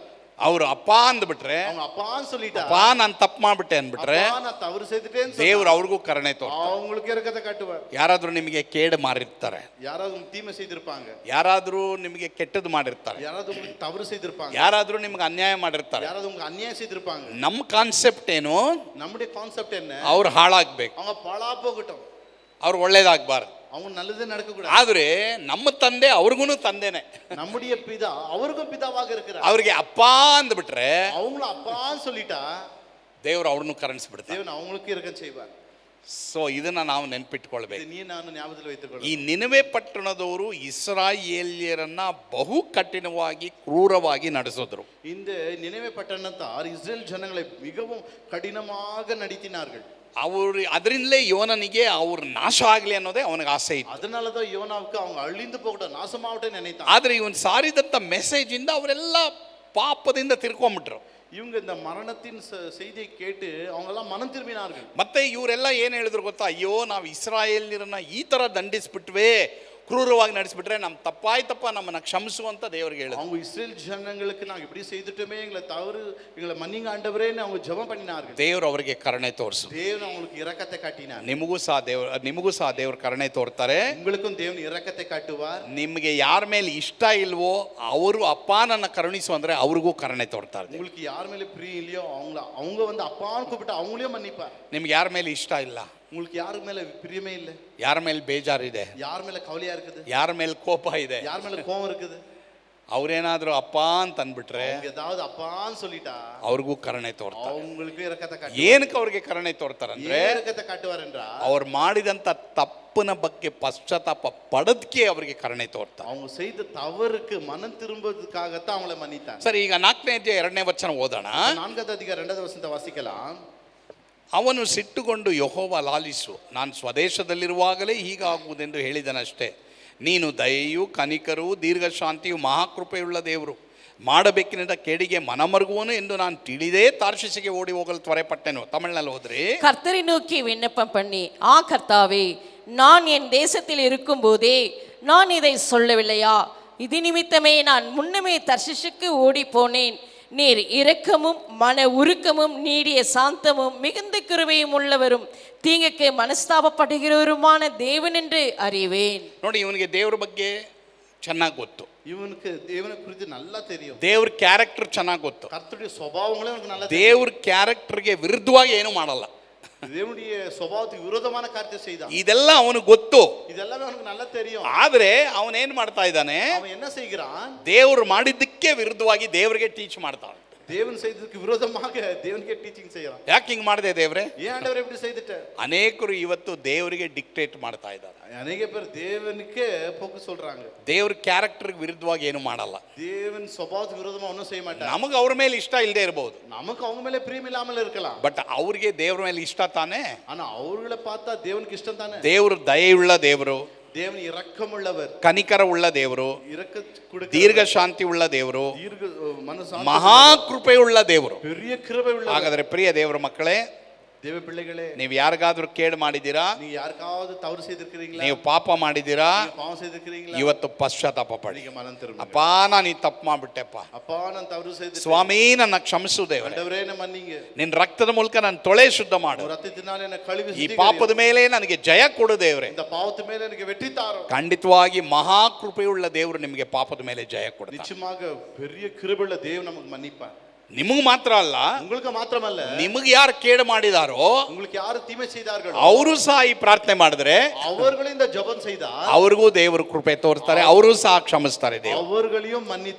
ಅವ್ರು ಅಪ್ಪ ಅಂದ್ಬಿಟ್ರೆ, அவங்க அப்பான்னு சொல்லிட்டா, ಅಪ್ಪ ನಾನು ತಪ್ಪು ಮಾಡ್ಬಿಟ್ಟೆ ಅನ್ಬಿಟ್ರೆ, அப்பா நான் தவறு செய்துட்டேன்னு ದೇವ್ರು சொன்னா, ಅವ್ರಿಗೂ ಕರುಣೆ ತೋರ್ತಾರೆ. அவங்களுக்கு இரக்கத்தை காட்டுவார். ಯಾರಾದ್ರೂ ನಿಮಗೆ ಕೇಡು ಮಾಡಿರ್ತಾರೆ, யாராவது தீமை செய்திருப்பாங்க, ಯಾರಾದ್ರೂ ನಿಮಗೆ ಕೆಟ್ಟದ್ದು ಮಾಡಿರ್ತಾರೆ, யாராவது உங்களுக்கு தவறு செய்திருப்பாங்க, ಯಾರಾದ್ರೂ ನಿಮ್ಗೆ ಅನ್ಯಾಯ ಮಾಡಿರ್ತಾರೆ. யாராவது உங்களுக்கு அநியாயம் செய்திருப்பாங்க. ನಮ್ಮ ಕಾನ್ಸೆಪ್ಟ್ ಏನು? நம்முடைய கான்செப்ட் என்ன? ಅವ್ರು ಹಾಳಾಗ್ಬೇಕು, அவங்க பாழா போகட்டும், ಅವ್ರು ಒಳ್ಳೇದಾಗ್ಬಾರ್ದು. அவங்க நல்லதே நடக்க கூடாது. ಆದ್ರೆ ನಮ್ಮ ತಂದೆ ಅವ್ರಿಗೂ ತಂದೆನೆ. நம்முடைய பிதா அவருக்கும் பிதாவாக இருக்கிறார். ಅವ್ರಿಗೆ ಅಪ್ಪ ಅಂದ್ಬಿಟ್ರೆ அவங்களும் அப்பான்னு சொல்லிட்டா ದೇವ್ರು ಅವ್ರನ್ನು ಕರುಣಿಸ್ಬಿಡ್ತಾರೆ. தேவன் அவங்களுக்கு இரக்கம் செய்வார். ಸೊ ಇದನ್ನ ನಾವು ನೆನ್ಪಿಟ್ಕೊಳ್ಬೇಕು. இது நீ ನಾನು ஞாபகத்தில் வைத்துக்கொள்ள. ಈ ನಿನವೆ ಪಟ್ಟಣದವರು ಇಸ್ರಾಯೇಲ್ಯರನ್ನ ಬಹು ಕಠಿಣವಾಗಿ ಕ್ರೂರವಾಗಿ ನಡೆಸಿದ್ರು. இந்த நினைவே பட்டணத்தார் இஸ்ரேல் ஜனங்களை மிகவும் கடினமாக நடத்தினார்கள். ಅವರು ಅದರಿಂದಲೇ ಯೋನನಿಗೆ ಅವ್ರ ನಾಶ ಆಗ್ಲಿ ಅನ್ನೋದೇ ಅವನಿಗೆ ಆಸೆ ಇತ್ತು. அதனாலதான் யோனாவுக்கு அவங்க அழிந்து போகட்டும், நாசமாகட்டும் நினைத்தான். ಆದ್ರೆ ಇವನ್ ಸಾರಿದಂತ ಮೆಸೇಜ್ ಇಂದ ಅವರೆಲ್ಲ ಪಾಪದಿಂದ ತಿರ್ಕೊಂಡ್ಬಿಟ್ರು. இவங்க இந்த மரணத்தின் செய்தியை கேட்டு அவங்க எல்லாம் மனம் திரும்பினார்கள். ಮತ್ತೆ ಇವರೆಲ್ಲ ಏನ್ ಹೇಳಿದ್ರು ಗೊತ್ತಾ? ಅಯ್ಯೋ, ನಾವು ಇಸ್ರಾಯೇಲ್ಯರನ್ನ ಈ ತರ ದಂಡಿಸ್ಬಿಟ್ವೆ, ಕ್ರೂರವಾಗಿ ನಡೆಸಿಬಿಟ್ರೆ ನಮ್ಮ ತಪ್ಪಾಯ್ತಪ್ಪ, ನಮ್ಮನ್ನ ಕ್ಷಮಿಸು ಅಂತ ದೇವರಿಗೆ ಹೇಳಿದ್ರು. அவங்க இஸ்ரேல் ஜனங்களுக்கு நாங்க இப்படி செய்துட்டோமே, எங்களை தவறு, எங்களை மன்னிங்க ஆண்டவரேன்னு அவங்க ஜெபம் பண்ணினார்கள். ದೇವರು ಅವರಿಗೆ ಕರುಣೆ ತೋರಿಸು. தேவன் அவங்களுக்கு இரக்கத்தை காட்டினார். ನಿಮಗೂ ಸಹ ದೇವರು ಕರುಣೆ ತೋರ್ತಾರೆ. உங்களுக்கும் தேவன் இரக்கத்தை காட்டுவார். ನಿಮಗೆ ಯಾರ ಮೇಲೆ ಇಷ್ಟ ಇಲ್ವೋ ಅವರು ಅಪ್ಪ ನನ್ನ ಕರುಣಿಸು ಅಂದ್ರೆ ಅವ್ರಿಗೂ ಕರುಣೆ ತೋರ್ತಾರೆ. உங்களுக்கு யார் மேல பிரியம் இல்லையோ அவங்க வந்து அப்பான்னு கூப்பிட்டு அவங்களையும் மன்னிப்பார். ನಿಮ್ಗೆ ಯಾರ ಮೇಲೆ ಇಷ್ಟ ಇಲ್ಲ, உங்களுக்கு யாரு மேல பிரியமே இல்லை, ಯಾರ ಮೇಲೆ ಬೇಜಾರಿದೆ, யார் மேல கவலையா இருக்குது, ಯಾರ ಮೇಲೆ ಕೋಪ ಇದೆ, யார் மேல கோவம் இருக்குது, ಅವ್ರೇನಾದ್ರೂ ಅಪ್ಪ ಅಂತ ಅಂದ್ಬಿಟ್ರೆ ஏதாவது அப்பான்னு சொல்லிட்டா ಅವ್ರಿಗೂ ಕರುಣೆ ತೋರ್ತಾರೆ. அவங்களுக்கு இரக்கத்தை காட்டுவார். ಏನಕ್ಕೆ ಅವ್ರಿಗೆ ಕರುಣೆ ತೋರ್ತಾರಂದ್ರೆ, ஏன் இரக்கத்தை காட்டுவார் என்றால் ಅವ್ರು ಮಾಡಿದಂತ ತಪ್ಪಿನ ಬಗ್ಗೆ ಪಶ್ಚಾತ್ತಾಪ ಪಡದಕ್ಕೆ ಅವರಿಗೆ ಕರುಣೆ ತೋರ್ತಾರೆ. அவங்க செய்த தவறுக்கு மனம் திரும்புவதற்காகத்தான் அவங்களை மன்னித்தார். ಸರಿ, ಈಗ 4ನೇ ಅಧ್ಯಾಯ 2ನೇ ವಚನ ಓದೋಣ. 4வது அதிகாரம் 2வது வசனத்தை வாசிக்கலாம். ಅವನು ಸಿಟ್ಟುಕೊಂಡು, ಯೆಹೋವ ಲಾಲಿಸು, ನಾನು ಸ್ವದೇಶದಲ್ಲಿರುವಾಗಲೇ ಹೀಗಾಗುವುದೆಂದು ಹೇಳಿದನಷ್ಟೇ. ನೀನು ದಯೆಯು ಕನಿಕರು ದೀರ್ಘಶಾಂತಿಯು ಮಹಾಕೃಪೆಯುಳ್ಳ ದೇವರು, ಮಾಡಬೇಕಿನಿಂದ ಕೇಡಿಗೆ ಮನಮರುಗುವನು ಎಂದು ನಾನು ತಿಳಿದೇ ತಾರ್ಷಿಸಿಗೆ ಓಡಿ ಹೋಗಲು ತ್ವರೆಪಟ್ಟೆನು. ತಮಿಳ್ನಲ್ಲಿ ಹೋದ್ರಿ. கர்த்தரை நோக்கி விண்ணப்பம் பண்ணி, கர்த்தாவே, நான் என் தேசத்தில் இருக்கும்போதே நான் இதை சொல்லவில்லையா? இது நிமித்தமே நான் முன்னமே தர்ஷிஷுக்கு ஓடி போனேன். நீர் இரக்கமும் மன உருக்கமும் நீடிய சாந்தமும் மிகுந்த கிருபையும் உள்ளவரும் தீங்குக்கு ಮನಸ್ತಾಪಪಡುகிறவருமான தேவன் என்று அறிவேன். ನೋಡಿ, ಇವನಿಗೆ ದೇವ್ರ ಬಗ್ಗೆ ಚೆನ್ನಾಗಿ ಗೊತ್ತು. இவனுக்கு தேவனை குறித்து நல்லா தெரியும். ದೇವ್ರ ಕ್ಯಾರೆಕ್ಟರ್ ಚೆನ್ನಾಗಿ ಗೊತ್ತು. கர்த்தருடைய சுபாவங்களே அவனுக்கு நல்லா தெரியும். ದೇವ್ರ ಕ್ಯಾರೆಕ್ಟರ್ಗೆ ವಿರುದ್ಧವಾಗಿ ಏನು ಮಾಡಲ್ಲ. தேவனுடைய சுபாவத்துக்கு விரோதமான காரியத்தை செய்தான். ಇದೆಲ್ಲ ಅವನಿಗೆ ಗೊತ್ತು. இதெல்லாம் அவனுக்கு நல்லா தெரியும். ಆದ್ರೆ ಅವನೇನ್ ಮಾಡ್ತಾ ಇದ್ದಾನೆ? அவன் என்ன செய்கிறான்? ದೇವ್ರು ಮಾಡಿದ್ದಕ್ಕೆ ವಿರುದ್ಧವಾಗಿ ದೇವರಿಗೆ ಟೀಚ್ ಮಾಡ್ತಾನೆ. தேவன் செய்ததுக்கு விரோதமாக தேவனுக்கே டீச்சிங் செய்யறான். ಯಾಕೆ ಹಿಂಗ್ ಮಾಡಿದೆ ದೇವ್ರೆ? ஏன் ஆண்டவர் இப்படி செய்துட்ட? ಅನೇಕರು ಇವತ್ತು ದೇವರಿಗೆ ಡಿಕ್ಟೇಟ್ ಮಾಡ್ತಾ ಇದ್ದಾರೆ. அநேக பேர் தேவனுக்கே போக்கு சொல்றாங்க. ದೇವ್ರ ಕ್ಯಾರೆಕ್ಟರ್ಗೆ ವಿರುದ್ಧವಾಗಿ ಏನು ಮಾಡಲ್ಲ. தேவன் சுபாவத்துக்கு விரோதமா ஒன்றும் செய்ய மாட்டார். ನಮಗೆ ಅವ್ರ ಮೇಲೆ ಇಷ್ಟ ಇಲ್ಲದೆ ಇರಬಹುದು, நமக்கு அவங்க மேல பிரியம் இல்லாமல் இருக்கலாம். ಬಟ್ ಅವ್ರಿಗೆ ದೇವ್ರ ಮೇಲೆ ಇಷ್ಟ ತಾನೆ. ஆனா அவர்களை பார்த்தா தேவனுக்கு இஷ்டம் தானே. ದೇವ್ರು ದಯೆಯುಳ್ಳ ದೇವರು, தேவன் இரக்கமுள்ளவர், ಕನಿಕರ ಉಳ್ಳ ದೇವರು, இரக்க கொடுக்க ದೀರ್ಘ ಶಾಂತಿ ಉಳ್ಳ ದೇವರು, தீர்க்க மனசு ಮಹಾಕೃಪೆಯುಳ್ಳ ದೇವರು. பெரிய கிருபை உள்ளவர். ಹಾಗಾದ್ರೆ ಪ್ರಿಯ ದೇವರ ಮಕ್ಕಳೇ, தேவ பிள்ளைகளே, ನೀವು ಯಾರಿಗಾದ್ರೂ ಕೇಡು ಮಾಡಿದ್ದೀರಾ? நீங்க யாருக்காவது தவறு செய்திருக்கிறீங்களா? ನೀವು ಪಾಪ ಮಾಡಿದ್ದೀರಾ? நீங்க பாவம் செய்திருக்கிறீங்களா? ಇವತ್ತು ಪಶ್ಚಾತ್ತಾಪ ಪಡಿ. நீங்க மனம் திரும்புங்க. ಅಪ್ಪ, ನಾನು ಈ ತಪ್ಪು ಮಾಡ್ಬಿಟ್ಟೆಪ್ಪ, அப்பா நான் தவறு செய்து ಸ್ವಾಮಿ ನನ್ನ ಕ್ಷಮಿಸು ದೇವರೇ, ஆண்டவரೇ என்ன மன்னிங்க. ನಿನ್ನ ರಕ್ತದ ಮೂಲಕ ನನ್ನ ತೊಳೆ ಶುದ್ಧ ಮಾಡು. உன் ரத்தத்தினால என்ன கழுவி ಈ சுத்திகரியும். ಪಾಪದ ಮೇಲೆ ನನಗೆ ಜಯ ಕೊಡು ದೇವರೇ. இந்த பாவத்து மேல எனக்கு வெற்றி தாரும். ಖಂಡಿತವಾಗಿ ಮಹಾಕೃಪೆಯುಳ್ಳ ದೇವರು ನಿಮಗೆ ಪಾಪದ ಮೇಲೆ ಜಯ ಕೊಡ್ತಾನೆ. நிச்சயமாக பெரிய கிருபையுள்ள தேவன் நமக்கு மன்னிப்பார். ನಿಮಗ್ ಮಾತ್ರ ಅಲ್ಲ, உங்களுக்கு மாத்திரமல்ல, ನಿಮಗೆ ಯಾರು ಕೇಡು ಮಾಡಿದಾರೋ உங்களுக்கு ಯಾರು தீமை செய்தார்களோ ಅವರು ಸಹ ಈ ಪ್ರಾರ್ಥನೆ ಮಾಡಿದ್ರೆ அவர்களும் இந்த ஜெபம் செய்தால் ಅವ್ರಿಗೂ ದೇವರು ಕೃಪೆ ತೋರಿಸ್ತಾರೆ, ಅವರು ಸಹ ಕ್ಷಮಿಸ್ತಾರೆ ದೇವರು. அவர்களையும்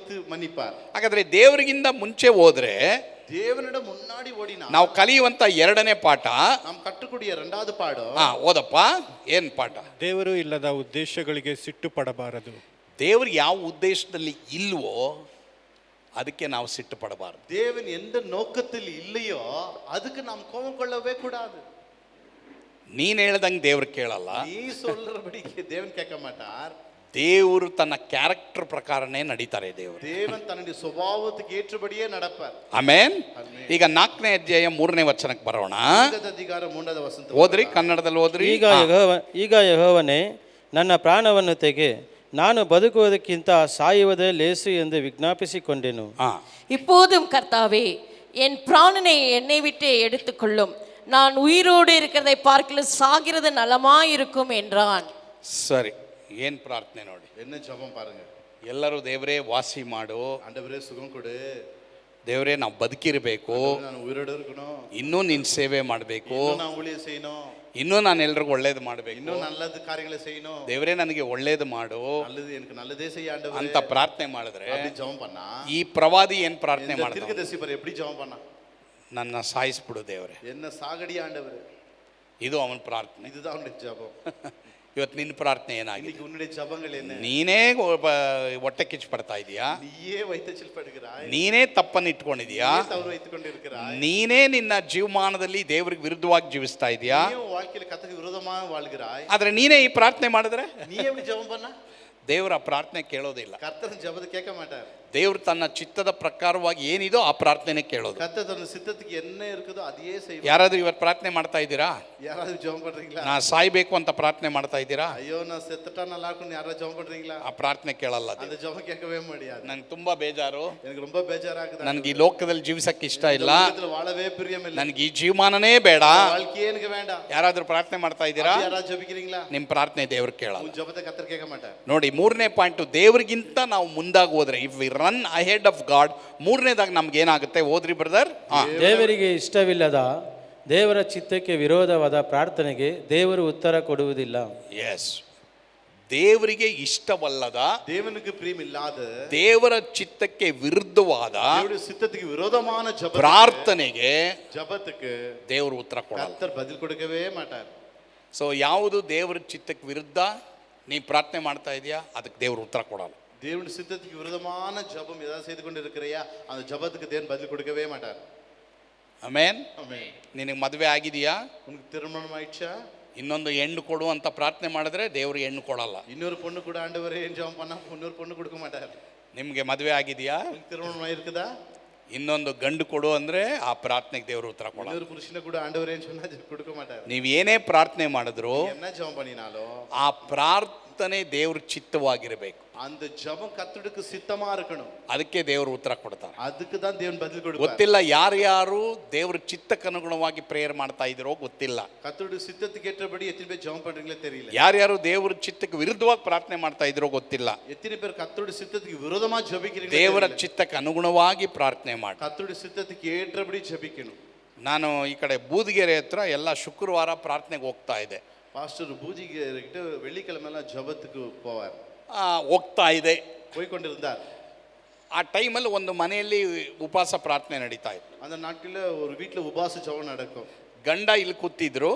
மன்னிப்பார். ಹಾಗಾದ್ರೆ ದೇವರಿಗಿಂತ ಮುಂಚೆ ಹೋದ್ರೆ தேவனிடம் முன்னாடி ஓடினா ನಾವು ಕಲಿಯುವಂತ ಎರಡನೇ ಪಾಠ. நாம் கற்றுக்கூடிய இரண்டாவது பாடம் ಓದಪ್ಪ, ಏನ್ ಪಾಠ? ದೇವರು ಇಲ್ಲದ ಉದ್ದೇಶಗಳಿಗೆ ಸಿಟ್ಟು ಪಡಬಾರದು. ದೇವ್ರಿಗೆ ಯಾವ ಉದ್ದೇಶದಲ್ಲಿ ಇಲ್ವೋ ಅದಕ್ಕೆ ನಾವು ಸಿಟ್ಟು ಪಡಬಾರದು. தேவன் எந்த நோக்கத்தில் இல்லையோ அதுக்கு நாம் கோபம் கொள்ளவே கூடாது. ನೀನ್ ಹೇಳ್ದಂಗೆ ದೇವ್ರು ಕೇಳಲ್ಲ. நீ சொல்றபடி தேவன் கேட்க மாட்டார். ದೇವರು ತನ್ನ ಕ್ಯಾರೆಕ್ಟರ್ ಪ್ರಕಾರನೇ ನಡೀತಾರೆ. தேவன் தன்னுடைய சுபாவத்துக்கு ஏற்றபடியே நடப்பார். ಆಮೇನ್. ಈಗ 4ನೇ ಅಧ್ಯಾಯ 3ನೇ ವಚನಕ್ಕೆ ಬರೋಣ. ಅಧಿಕಾರ 3ನೇ ವಚನ ಓದ್ರಿ, ಕನ್ನಡದಲ್ಲಿ ಓದ್ರಿ. ಈಗ ಯೆಹೋವನೇ, ನನ್ನ ಪ್ರಾಣವನ್ನು ತೆಗೆ, ನಾನು ಬದುಕುವುದಕ್ಕಿಂತ ಸಾಯುವುದೇ ಲೇಸು ಎಂದು ವಿಜ್ಞಾಪಿಸಿಕೊಂಡೆನು. இப்போதும் கர்த்தாவே, என் பிராணனை என்னை விட்டு எடுத்துக்கொள்ளும், நான் உயிரோடு இருக்கிறதை பார்க்கலும் சாகிறது நலமாயிருக்கும் என்றான். ಸರಿ, ಏನ್ ಪ್ರಾರ್ಥನೆ ನೋಡಿ, என்ன ஜெபம் பாருங்க. ಎಲ್ಲರೂ ದೇವರೇ ವಾಸಿ ಮಾಡು, ஆண்டவரே சுகம் கொடு, ದೇವರೇ ನಾವು ಬದುಕಿರಬೇಕು, ನಾನು ಉಯಿರೋடு இருக்கணும், ಇನ್ನೂ ನಿನ್ ಸೇವೆ ಮಾಡಬೇಕು, நான் ஊழியம் செய்யணும், ಇನ್ನೂ ನಾನು ಎಲ್ರಿಗೂ ಒಳ್ಳೇದು ಮಾಡಬೇಕು, இன்னும் நல்லது காரியங்களை செய்யணும், ದೇವರೇ ನನಗೆ ಒಳ್ಳೇದು ಮಾಡು நல்லது எனக்கு நல்லதே செய்ய ஆண்டவரே ಅಂತ ಪ್ರಾರ್ಥನೆ ಮಾಡಿದ್ರೆ, அப்படி ஜெபம் பண்ணா ಈ ಪ್ರವಾದಿ ಏನ್ ಪ್ರಾರ್ಥನೆ இந்த ಮಾಡ್ದ? தீர்க்கதரிசி பாரு எப்படி ஜெபம் பண்ணா, ನನ್ನ ಸಾಯಿಸ್ಬಿಡು ದೇವರೇ, என்ன ಸಾಗಡಿ ಆಂಡವರೇ. ಇದು ಅವನ ಪ್ರಾರ್ಥನೆ. இதுதான் அவனுடைய ஜெபம். ಇವತ್ತು ನಿನ್ನ ಪ್ರಾರ್ಥನೆ ಏನಾಗಿದೆ? இன்னைக்கு உன்னுடைய ஜெபங்கள் என்ன? ನೀನೇ ಹೊಟ್ಟೆ ಕಿಚ್ಚು ಪಡ್ತಾ ಇದೀಯಾ? நீயே வைத்தச்சில் படுகிறாய், ನೀನೇ ತಪ್ಪನ್ನು ಇಟ್ಕೊಂಡಿದೀಯಾ? தவறு வைத்துக் கொண்டிருக்கிறாய், ನೀನೇ ನಿನ್ನ ಜೀವಮಾನದಲ್ಲಿ ದೇವರಿಗೆ ವಿರುದ್ಧವಾಗಿ ಜೀವಿಸ್ತಾ ಇದೀಯಾ? நீ உன் வாழ்க்கையில கர்த்தருக்கு விரோதமாக வாழ்கிறாய். ಆದ್ರೆ ನೀನೇ ಈ ಪ್ರಾರ್ಥನೆ ಮಾಡಿದ್ರೆ நீ எப்படி ஜெபம் பண்ணா? ದೇವರ ಪ್ರಾರ್ಥನೆ ಕೇಳೋದಿಲ್ಲ. கர்த்தர் ஜெபத்தை கேட்க மாட்டார். ದೇವರು ತನ್ನ ಚಿತ್ತದ ಪ್ರಕಾರವಾಗಿ ಏನಿದೋ ಆ ಪ್ರಾರ್ಥನೆ ಕೇಳೋದು. கர்த்தர் தன் சித்தத்துக்கு என்ன இருக்குதோ அதையே செய்வார். ಯಾರಾದ್ರೂ ಇವತ್ತು ಪ್ರಾರ್ಥನೆ ಮಾಡ್ತಾ ಇದ್ದೀರಾ? யாராவது ஜெபம் பண்றீங்களா? ನಾ ಸಾಯ್ಬೇಕು ಅಂತ ಪ್ರಾರ್ಥನೆ ಮಾಡ್ತಾ ಇದ್ದೀರಾ? ஐயோ நான் செத்துட்டா நல்லா இருக்கும்னு யாராவது ஜெபம் பண்றீங்களா? ಆ ಪ್ರಾರ್ಥನೆ ಕೇಳಲ್ಲ. அந்த ஜெபம் கேட்கவே முடியாது. ನಂಗೆ ತುಂಬಾ ಬೇಜಾರು, எனக்கு ரொம்ப ಬೇಜಾರಾகுது, ನನ್ಗೆ ಈ ಲೋಕದಲ್ಲಿ ಜೀವಿಸಕ್ಕೆ ಇಷ್ಟ ಇಲ್ಲ, உலகத்துல வாழவே பிரியமில்லை, ನನ್ಗೆ ಈ ಜೀವಮಾನನೇ ಬೇಡ, வாழ்க்கையே எனக்கு வேண்டாம். ಯಾರಾದ್ರೂ ಪ್ರಾರ್ಥನೆ ಮಾಡ್ತಾ ಇದ್ದೀರಾ? யாராவது ஜெபிக்கிறீங்களா? ನಿಮ್ ಪ್ರಾರ್ಥನೆ ದೇವ್ರು ಕೇಳಲ್ಲ. உன் ஜெபத்தை கர்த்தர் கேட்க மாட்டார். ನೋಡಿ, 3ನೇ ಪಾಯಿಂಟ್, ದೇವ್ರಿಗಿಂತ ನಾವು ಮುಂದಾಗಿ ಹೋದ್ರೆ, if we run ahead of God, 3ನೇದಾಗಿ ನಮ್ಗೆ ಏನಾಗುತ್ತೆ? ಓದ್ರಿ ಬ್ರದರ್. ದೇವರಿಗೆ ಇಷ್ಟವಿಲ್ಲದ, ದೇವರ ಚಿತ್ತಕ್ಕೆ ವಿರೋಧವಾದ ಪ್ರಾರ್ಥನೆಗೆ ದೇವರು ಉತ್ತರ ಕೊಡುವುದಿಲ್ಲ. ಎಸ್, ದೇವರಿಗೆ ಇಷ್ಟವಲ್ಲದ, தேவனுக்கு பிரியமில்லாத, ದೇವರ ಚಿತ್ತಕ್ಕೆ ವಿರುದ್ಧವಾದ தேவனுடைய சித்தத்துக்கு விரோதமான ಪ್ರಾರ್ಥನೆಗೆ ஜெபத்துக்கு ದೇವರು ಉತ್ತರ ಕೊಡಲ್ಲ. கர்த்தர் பதில் கொடுக்கவே மாட்டார். ಸೊ ಯಾವುದು ದೇವರ ಚಿತ್ತಕ್ಕೆ ವಿರುದ್ಧ ನೀ ಪ್ರಾರ್ಥನೆ ಮಾಡ್ತಾ ಇದೀಯಾ, ಅದಕ್ಕೆ ದೇವರು ಉತ್ತರ ಕೊಡಲ್ಲ. தேவனுடைய சித்தத்துக்கு விரோதமான ஜெபம் ஏதாவது செய்து கொண்டு இருக்கிறையா, அந்த ஜெபத்துக்கு தேவன் பதில் கொடுக்கவே மாட்டார். ಆಮೇನ್. ஆமென். ನಿನಗೆ ಮದುವೆ ಆಗಿದೆಯಾ? உனக்கு திருமணம் ஆயிடுச்சா? ಇನ್ನೊಂದು ಹೆಣ್ಣು ಕೊಡು ಅಂತ ಪ್ರಾರ್ಥನೆ ಮಾಡಿದ್ರೆ ದೇವರು ಹೆಣ್ಣು ಕೊಡಲ್ಲ. இன்னொரு பொண்ணு கூட ஆண்டவரே ஜெபம் பண்ணா இன்னொரு பொண்ணு கொடுக்க மாட்டார். ನಿಮಗೆ ಮದುವೆ ಆಗಿದೆಯಾ? உங்களுக்கு திருமணம் ஆயிருக்குதா? ಇನ್ನೊಂದು ಗಂಡು ಕೊಡು ಅಂದ್ರೆ ಆ ಪ್ರಾರ್ಥನೆಗೆ ದೇವರು ಉತ್ತರ ಕೊಡಲ್ಲ. இன்னொரு புருஷனை கூட ஆண்டவரேன்னு சொன்னா கொடுக்க மாட்டார். ನೀವು ಏನೇ ಪ್ರಾರ್ಥನೆ ಮಾಡಿದ್ರು என்ன ஜெபம் பண்ணினாலும் ಆ ಪ್ರಾರ್ಥನೆ ದೇವ್ರ ಚಿತ್ತವಾಗಿರಬೇಕು. அந்த ஜெபம் கர்த்தருக்கு சித்தமா இருக்கணும். ಅದಕ್ಕೆ ದೇವರು ಉತ್ತರ ಕೊಡ್ತಾರೆ. அதுக்கு தான் தேவன் பதில் கொடுப்பார். ಗೊತ್ತಿಲ್ಲ ಯಾರ್ಯಾರು ದೇವ್ರ ಚಿತ್ತಕ್ಕನುಗುಣವಾಗಿ ಪ್ರೇಯರ್ ಮಾಡ್ತಾ ಇದ್ರೋ ಗೊತ್ತಿಲ್ಲ. கர்த்தருடைய சித்தத்துக்கு ஏற்றபடி எத்தனை பேர் ஜெபம் பண்றீங்களோ தெரியல. ಯಾರ್ಯಾರು ದೇವ್ರ ಚಿತ್ತಕ್ಕೆ ವಿರುದ್ಧವಾಗಿ ಪ್ರಾರ್ಥನೆ ಮಾಡ್ತಾ ಇದ್ರೋ ಗೊತ್ತಿಲ್ಲ. எத்தனை பேர் கர்த்தருடைய சித்தத்துக்கு விரோதமா ஜெபிக்கிறீங்க? ದೇವರ ಚಿತ್ತಕ್ಕೆ ಅನುಗುಣವಾಗಿ ಪ್ರಾರ್ಥನೆ ಮಾಡಿ. கர்த்தருடைய சித்தத்துக்கு ஏற்றபடி ஜெபிக்கணும். ನಾನು ಈ ಕಡೆ ಬೂದಿಗೆರೆ ಹತ್ರ ಎಲ್ಲ ಶುಕ್ರವಾರ ಪ್ರಾರ್ಥನೆಗೆ ಹೋಗ್ತಾ ಇದ್ದೆ. பாஸ்டர் பூஜிகிட்ட வெள்ளிக்கிழமை ஜெபத்துக்கு போவார். ಹೋಗ್ತಾ ಇದೆ, போய்கொண்டிருந்தார். ಆ ಟೈಮಲ್ಲಿ ಒಂದು ಮನೆಯಲ್ಲಿ ಉಪವಾಸ ಪ್ರಾರ್ಥನೆ ನಡೀತಾ ಇತ್ತು. அந்த நாட்களில் ஒரு வீட்டில் உபாச ஜெபம் நடக்கும். ಗಂಡ ಇಲ್ಲಿ ಕೂತಿದ್ರು,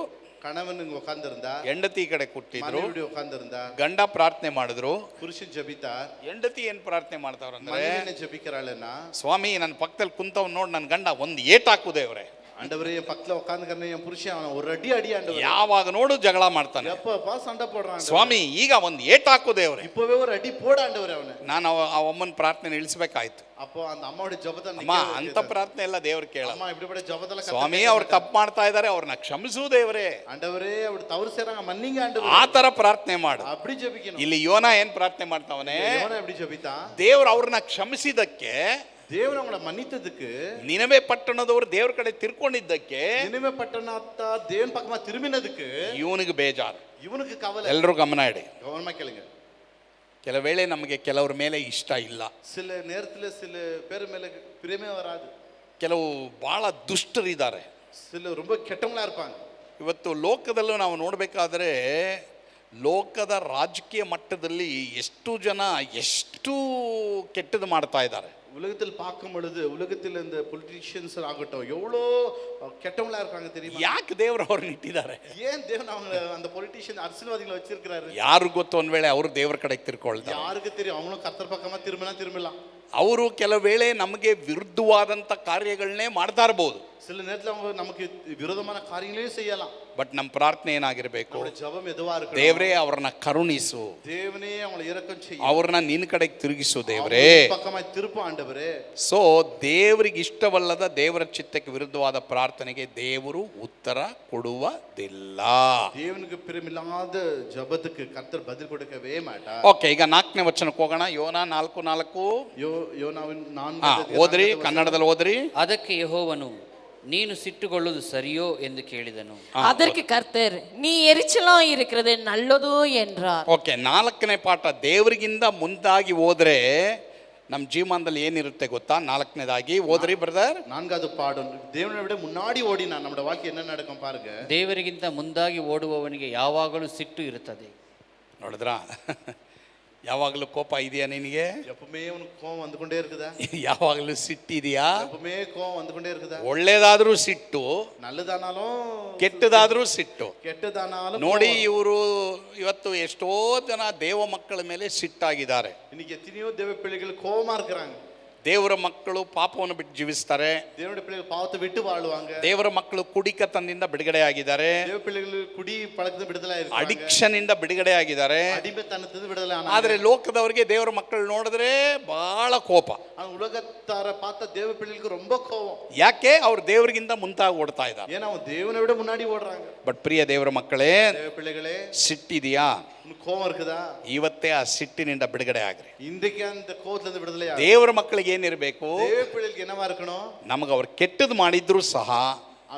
கணவன் இங்க உட்கார்ந்திருந்தா, ಹೆಂಡತಿ ಈ ಕಡೆ ಕೂತಿದ್ರು. மனைவி உட்கார்ந்திருந்தா, ಗಂಡ ಪ್ರಾರ್ಥನೆ ಮಾಡಿದ್ರು, புருஷன் ஜெபித்தார். ಹೆಂಡತಿ ಏನ್ ಪ್ರಾರ್ಥನೆ ಮಾಡ್ತಾವ್ರ ಅಂದ್ರೆ, மனைவி என்ன ஜெபிக்கிறாள்னா, ಸ್ವಾಮಿ ನನ್ನ ಪಕ್ಕದಲ್ಲಿ ಕುಂತವ್ ನೋಡಿ ನನ್ನ ಗಂಡ ಒಂದು ಏಟ್ ಹಾಕುದೇವ್ರೆ, ஆண்டவரே என் பக்கத்துல உட்கார்ந்துக்கிறேன் என் புருஷன் அவன் ஒரு அடி ஆண்டவரே, ಯಾವಾಗ ನೋಡು ಜಗಳ ಮಾಡ್ತಾನೆ, எப்பப்பா சண்டை போடுறான் ಸ್ವಾಮಿ ಈಗ ಒಂದು ಏಟ್ ಹಾಕುದೇವ್ರೆ. இப்பவே ஒரு ಅಡಿ போட ஆண்டவரே ಅವನು. ನಾನು ಆ ಅಮ್ಮನ ಪ್ರಾರ್ಥನೆ ಇಳಿಸ್ಬೇಕಾಯ್ತು. அப்போ அந்த அம்மாவுடைய ஜெபத்தை ಅಮ್ಮ ಅಂತ ಪ್ರಾರ್ಥನೆ ಎಲ್ಲ ದೇವ್ರು ಕೇಳ. அம்மா இப்படிப்பட்ட ஜெபத்தெல்லாம் ಸ್ವಾಮಿ ಅವ್ರು ತಪ್ಪು ಮಾಡ್ತಾ ಇದಾರೆ, ಅವ್ರನ್ನ ಕ್ಷಮಿಸು ದೇವ್ರೆ, ஆண்டவரே அப்படி தவறு செய்றாங்க மன்னிங்க ஆண்டவரே, ಆ ತರ ಪ್ರಾರ್ಥನೆ ಮಾಡು. அப்படி ஜெபிக்கணும். ಇಲ್ಲಿ ಯೋನ ಏನ್ ಪ್ರಾರ್ಥನೆ ಮಾಡ್ತಾವನೆ, யோனா எப்படி ஜெபித்தான்? ದೇವ್ರು ಅವ್ರನ್ನ ಕ್ಷಮಿಸಿದಕ್ಕೆ, தேவன் அவங்கள மன்னித்ததுக்கு, ನಿನವೆ ಪಟ್ಟಣದವರು ದೇವ್ರ ಕಡೆ ತಿರ್ಕೊಂಡಿದ್ದಕ್ಕೆ, நினிவே பட்டணத்த தேவன் பக்கமா திரும்பினதுக்கு ಇವನಿಗೆ ಬೇಜಾರು. இவனுக்கு கவலை. ಎಲ್ಲರೂ ಗಮನ ಇಡಿ. கவனமா கேளுங்க. ಕೆಲವು ವೇಳೆ ನಮಗೆ ಕೆಲವ್ರ ಮೇಲೆ ಇಷ್ಟ ಇಲ್ಲ, சில நேரத்துல சில பேர் மேல பிரியமே வராது, ಕೆಲವು ಬಹಳ ದುಷ್ಟರಿದ್ದಾರೆ, சில ரொம்ப கெட்டவங்களா இருப்பாங்க. ಇವತ್ತು ಲೋಕದಲ್ಲೂ ನಾವು ನೋಡಬೇಕಾದ್ರೆ ಲೋಕದ ರಾಜಕೀಯ ಮಟ್ಟದಲ್ಲಿ ಎಷ್ಟು ಜನ ಎಷ್ಟು ಕೆಟ್ಟದ್ದು ಮಾಡ್ತಾ ಇದ್ದಾರೆ. உலகத்தில் பார்க்கும் பொழுது உலகத்தில் இந்த பொலிட்டிஷியன்ஸ் ஆகட்டும் எவ்வளோ கெட்டவங்களா இருக்காங்க தெரியுமா? ಯಾಕೆ ದೇವರು ಅವ್ರನ್ನ ಇಟ್ಟಿದ್ದಾರೆ? ஏன் தேவன் அவங்க அந்த பொலிட்டிஷியன் அரசியல்வாதிகளை வச்சிருக்கிறாரு? ಯಾರು ಗೊತ್ತು ಒಂದ್ ವೇಳೆ ಅವರು ದೇವರ ಕಡೆಗೆ ತಿರ್ಕೊಳ್ತಾರೆ. யாருக்கு தெரியும்? அவங்களும் கர்த்தர் பக்கமா திரும்பலாம். ಅವರು ಕೆಲವು ವೇಳೆ ನಮಗೆ ವಿರುದ್ಧವಾದಂಥ ಕಾರ್ಯಗಳನ್ನೇ ಮಾಡ್ತಾ ಇರಬಹುದು. சில நேரத்தில் அவங்க நமக்கு விரோதமான காரியங்களையும் செய்யலாம். ಬಟ್ ನಮ್ಮ ಪ್ರಾರ್ಥನೆ ಏನಾಗಿರ್ಬೇಕು? நம்முடைய ஜெபம் எதுவா இருக்கணும்? ದೇವರೇ ಅವ್ರನ್ನ ಕರುಣಿಸು, தேவனே அவங்களை இரக்கம் செய்யும், ಅವ್ರನ್ನ ನಿನ್ನ ಕಡೆಗೆ ತಿರುಗಿಸು ದೇವರೇ. பக்கமாய் திருப்பு ஆண்டவரே. ಸೊ ದೇವರಿಗೆ ಇಷ್ಟವಲ್ಲದ ದೇವರ ಚಿತ್ತಕ್ಕೆ ವಿರುದ್ಧವಾದ ಪ್ರಾರ್ಥನೆಗೆ ದೇವರು ಉತ್ತರ ಕೊಡುವುದಿಲ್ಲ. தேவனுக்கு பிரியமில்லாத ஜெபத்துக்கு கர்த்தர் பதில் கொடுக்கவே மாட்டார். ಓಕೆ, ಈಗ 4ನೇ ವಚನಕ್ಕೆ ಹೋಗೋಣ. ಯೋನಾ 4:4. யோனாவின் 4 ಓದ್ರಿ, ಕನ್ನಡದಲ್ಲಿ ಓದ್ರಿ. ಅದಕ್ಕೆ ಯೆಹೋವನು, ನೀನು ಸಿಟ್ಟುಗೊಳ್ಳುವುದು ಸರಿಯೋ ಎಂದು ಕೇಳಿದನು. அதற்கு கர்த்தர், நீ எரிச்சலா இருக்கிறது நல்லதோ என்றார். ಓಕೆ, 4ನೇ ಪಾಠ ದೇವರಿಗಿಂತ ಮುಂದಾಗಿ ಹೋದ್ರೆ ನಮ್ಮ ಜೀವನದಲ್ಲಿ ಏನಿರುತ್ತೆ ಗೊತ್ತಾ? 4ನೇದಾಗಿ ಓದ್ರಿ ಬ್ರದರ್. 4வது பாடம், தேவனை விட முன்னாடி ஓடினா நம்முடைய வாழ்க்கை என்ன நடக்கும் பாருங்க. ದೇವರಿಗಿಂತ ಮುಂದಾಗಿ ಓಡುವವನಿಗೆ ಯಾವಾಗಲೂ ಸಿಟ್ಟು ಇರುತ್ತದೆ. ನೋಡಿದ್ರಾ? ಯಾವಾಗಲೂ ಕೋಪ ಇದೆಯಾ ನಿನಗೆ? எப்பவுமே உனக்கு கோவம் வந்து கொண்டே இருக்குதா? ಯಾವಾಗಲೂ ಸಿಟ್ಟಿದೆಯಾ? எப்பவுமே கோவம் வந்து கொண்டே இருக்குதா? ಒಳ್ಳೇದಾದ್ರೂ ಸಿಟ್ಟು, நல்லதானாலும் ಕೆಟ್ಟದಾದ್ರೂ ಸಿಟ್ಟು. கெட்டதானாலும் ನೋಡಿ, ಇವರು ಇವತ್ತು ಎಷ್ಟೋ ಜನ ದೇವ ಮಕ್ಕಳ ಮೇಲೆ ಸಿಟ್ಟಾಗಿದ್ದಾರೆ. இன்னைக்கு எத்தனையோ தேவ பிள்ளைகள் கோவமா இருக்கிறாங்க. ದೇವರ ಮಕ್ಕಳು ಪಾಪವನ್ನು ಬಿಟ್ಟು ಜೀವಿಸ್ತಾರೆ. தேவனுடைய பிள்ளைகள் பாவத்தை விட்டு வாழுவாங்க. ದೇವರ ಮಕ್ಕಳು ಕುಡಿಕತನದಿಂದ ಬಿಡುಗಡೆ ಆಗಿದ್ದಾರೆ. தேவ பிள்ளைகள் குடி பழக்கದಿಂದ ಬಿಡುದಲೆ ಆಗಿದ್ದಾರೆ. ಅಡಿಕ್ಷನ್ ಇಂದ ಬಿಡುಗಡೆ ಆಗಿದ್ದಾರೆ. ಅಡಿಮೆತನದಿಂದ ಬಿಡುದಲೆ ಆನಾಗ. ಆದ್ರೆ ಲೋಕದವರಿಗೆ ದೇವರ ಮಕ್ಕಳು ನೋಡಿದ್ರೆ ಬಹಳ ಕೋಪ. ಆ ಉಲಗತ್ತಾರ பார்த்த தேவ பிள்ளைகளுக்கு ரொம்ப கோவம். ಯಾಕೆ? ಅವ್ರು ದೇವರಿಗಿಂತ ಮುಂತಾಗಿ ಓಡ್ತಾ ಇದ್ದಾರೆ. ஏன்னா அவங்க தேவனை விட முன்னாடி ஓடுறாங்க. ಬಟ್ ಪ್ರಿಯ ದೇವರ ಮಕ್ಕಳೇ, தேவ பிள்ளைகளே, ಸಿಟ್ಟಿದೆಯಾ? உங்களுக்கு கோவம் இருக்குதா? ಇವತ್ತೇ ಆ ಸಿಟ್ಟಿನಿಂದ ಬಿಡುಗಡೆ ಆಗ್ರಿ. இன்றைக்கு அந்த கோவத்துல இருந்து விடுதலை ஆகு. ದೇವರ ಮಕ್ಕಳಿಗೆ ಏನಿರಬೇಕು? தேவ பிள்ளைகளுக்கு என்னவா இருக்கணும்? ನಮಗೆ ಅವ್ರು ಕೆಟ್ಟದ್ದು ಮಾಡಿದ್ರು ಸಹ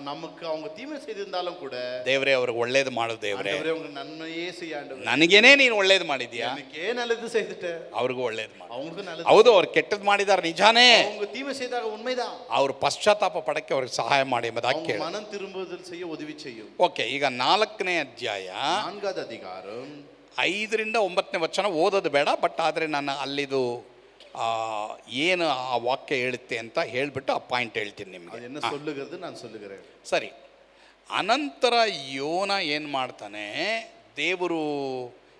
நமக்கு அவங்க தீமை செய்திருந்தாலும் கூட, ದೇವರೇ ಅವ್ರಿಗೆ ಒಳ್ಳೇದು ಮಾಡು ದೇವರೇ, ஆண்டவரே உங்களுக்கு நன்மையே செய்ய ஆண்டவரே, ನನಗೇನೆ ನೀನು ಒಳ್ಳೇದು ಮಾಡಿದ್ಯಾ, எனக்கே நல்லது செய்துட்ட, ಅವ್ರಿಗೂ ಒಳ್ಳೇದು ಮಾಡು. அவங்களுக்கு நல்லது. ಹೌದು, ಅವ್ರು ಕೆಟ್ಟದ್ದು ಮಾಡಿದಾರೆ ನಿಜಾನೇ. அவங்க தீமை செய்தாக உண்மைதான். ಅವ್ರು ಪಶ್ಚಾತ್ತಾಪ ಪಡಕ್ಕೆ ಅವ್ರಿಗೆ ಸಹಾಯ ಮಾಡಿ ಎಂಬುದಾಗಿ அவங்க ಕೇಳಿ. மனம் திரும்புதல் செய்ய உதவி செய்யும். ಓಕೆ, ಈಗ 4ನೇ ಅಧ್ಯಾಯ 4வது அதிகாரம் 5ರಿಂದ 9ನೇ ವಚನ ಓದೋದು ಬೇಡ. ಬಟ್ ಆದರೆ ನಾನು ಅಲ್ಲಿದು ಏನು ಆ ವಾಕ್ಯ ಹೇಳುತ್ತೆ ಅಂತ ಹೇಳಿಬಿಟ್ಟು ಆ ಪಾಯಿಂಟ್ ಹೇಳ್ತೀನಿ அது ನಿಮಗೆ. என்ன சொல்லுகிறது நான் சொல்லுகிறேன். ಸರಿ. ಅನಂತರ ಯೋನ ಏನು ಮಾಡ್ತಾನೆ? ದೇವರು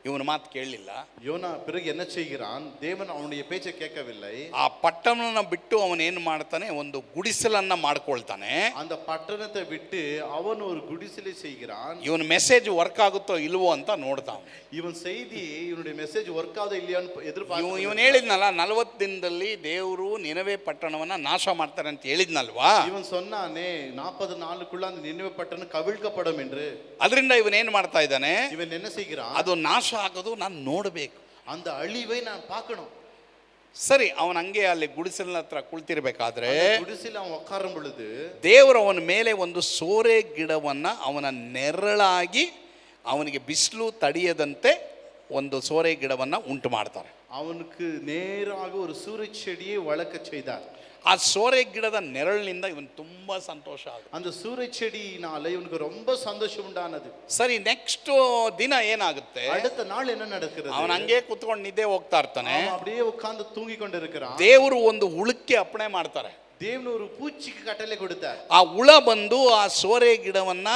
ಇವನ ಮಾತು ಕೇಳಲಿಲ್ಲ. யோனா பிறகு என்ன செய்கிறான்? தேவன் அவனுடைய பேச்சை கேட்கவில்லை. ಆ ಪಟ್ಟಣನ ಬಿಟ್ಟು ಅವನು ಏನು ಮಾಡ್ತಾನೆ? ಒಂದು ಗುಡಿಸಲನ್ನ ಮಾಡ್ಕೊಳ್ತಾನೆ. அந்த பட்டணத்தை விட்டு அவன் ஒரு குடிசலை செய்கிறான். ಇವನ ಮೆಸೇಜ್ ವರ್ಕ್ ಆಗುತ್ತೋ ಇಲ್ವೋ ಅಂತ ನೋಡ್ತಾವ. ಇವನ್ செய்தி ಇವனுடைய ಮೆಸೇಜ್ ವರ್ಕ್ ಆದ ಇಲ್ಲ ಎದುರು ಇವನು ಹೇಳಿದ್ನಲ್ಲ, 40 ದಿನದಲ್ಲಿ ದೇವರು ನಿನವೆ ಪಟ್ಟಣವನ್ನ ನಾಶ ಮಾಡ್ತಾರೆ ಅಂತ ಹೇಳಿದ್ನಲ್ವಾ? ಇವನ್ சொன்னானே 40 நாளுக்குள்ள அந்த நினிவே பட்டணம் கவிழ்க்கப்படும் என்று. ಅದರಿಂದ ಇವನ್ ಏನ್ ಮಾಡ್ತಾ ಇದ್ದಾನೆ? ಇವನ್ என்ன செய்கிறான்? ಅದು ನಾಶ ಆಗೋದು ನಾನು ನೋಡಬೇಕು, அந்த ಅಳಿவை நான் பார்க்கணும். ಸರಿ. ಅವನ ಹಂಗೆ ಅಲ್ಲಿ ಗುಡಿಸಲಿನ ಹತ್ರ ಕುಳಿತಿರ್ಬೇಕಾದ್ರೆ ಗುಡಿಸಲು ಅವನು ಒಕ್ಕಾரும் பொழுது ದೇವರು ಅವನ ಮೇಲೆ ಒಂದು ಸೋರೆ ಗಿಡವನ್ನ ಅವನ ನೆರಳಾಗಿ ಅವನಿಗೆ ಬಿಸಿಲು ತಡೆಯದಂತೆ ಒಂದು ಸೋರೆ ಗಿಡವನ್ನ ಉಂಟು ಮಾಡ್ತಾರೆ. அவனுக்கு நேராக ஒரு சூரிய செடியை வளர்க்க செய்தார். ಆ ಸೋರೆ ಗಿಡದ ನೆರಳಿನಿಂದ ಇವನು ತುಂಬಾ ಸಂತೋಷ ಆಗುತ್ತೆ. அந்த சூரிய செடியினால இவனுக்கு ரொம்ப சந்தோஷம் உண்டானது. ಸರಿ, ನೆಕ್ಸ್ಟ್ ದಿನ ಏನಾಗುತ್ತೆ? அடுத்த நாள் என்ன நடக்கிறது? ಅವನ ಹಂಗೆ ಕುತ್ಕೊಂಡು ನಿದ್ದೆ ಹೋಗ್ತಾ ಇರ್ತಾನೆ. அவன் அப்படியே உட்கார்ந்து தூங்கி கொண்டிருக்கிறான். ದೇವರು ಒಂದು ಹುಳಕ್ಕೆ ಅಪ್ಪಣೆ ಮಾಡ್ತಾರೆ. தேவன் ஒரு பூச்சிக்கு கட்டளை கொடுத்தார். ಆ ಹುಳ ಬಂದು ಆ ಸೋರೆ ಗಿಡವನ್ನ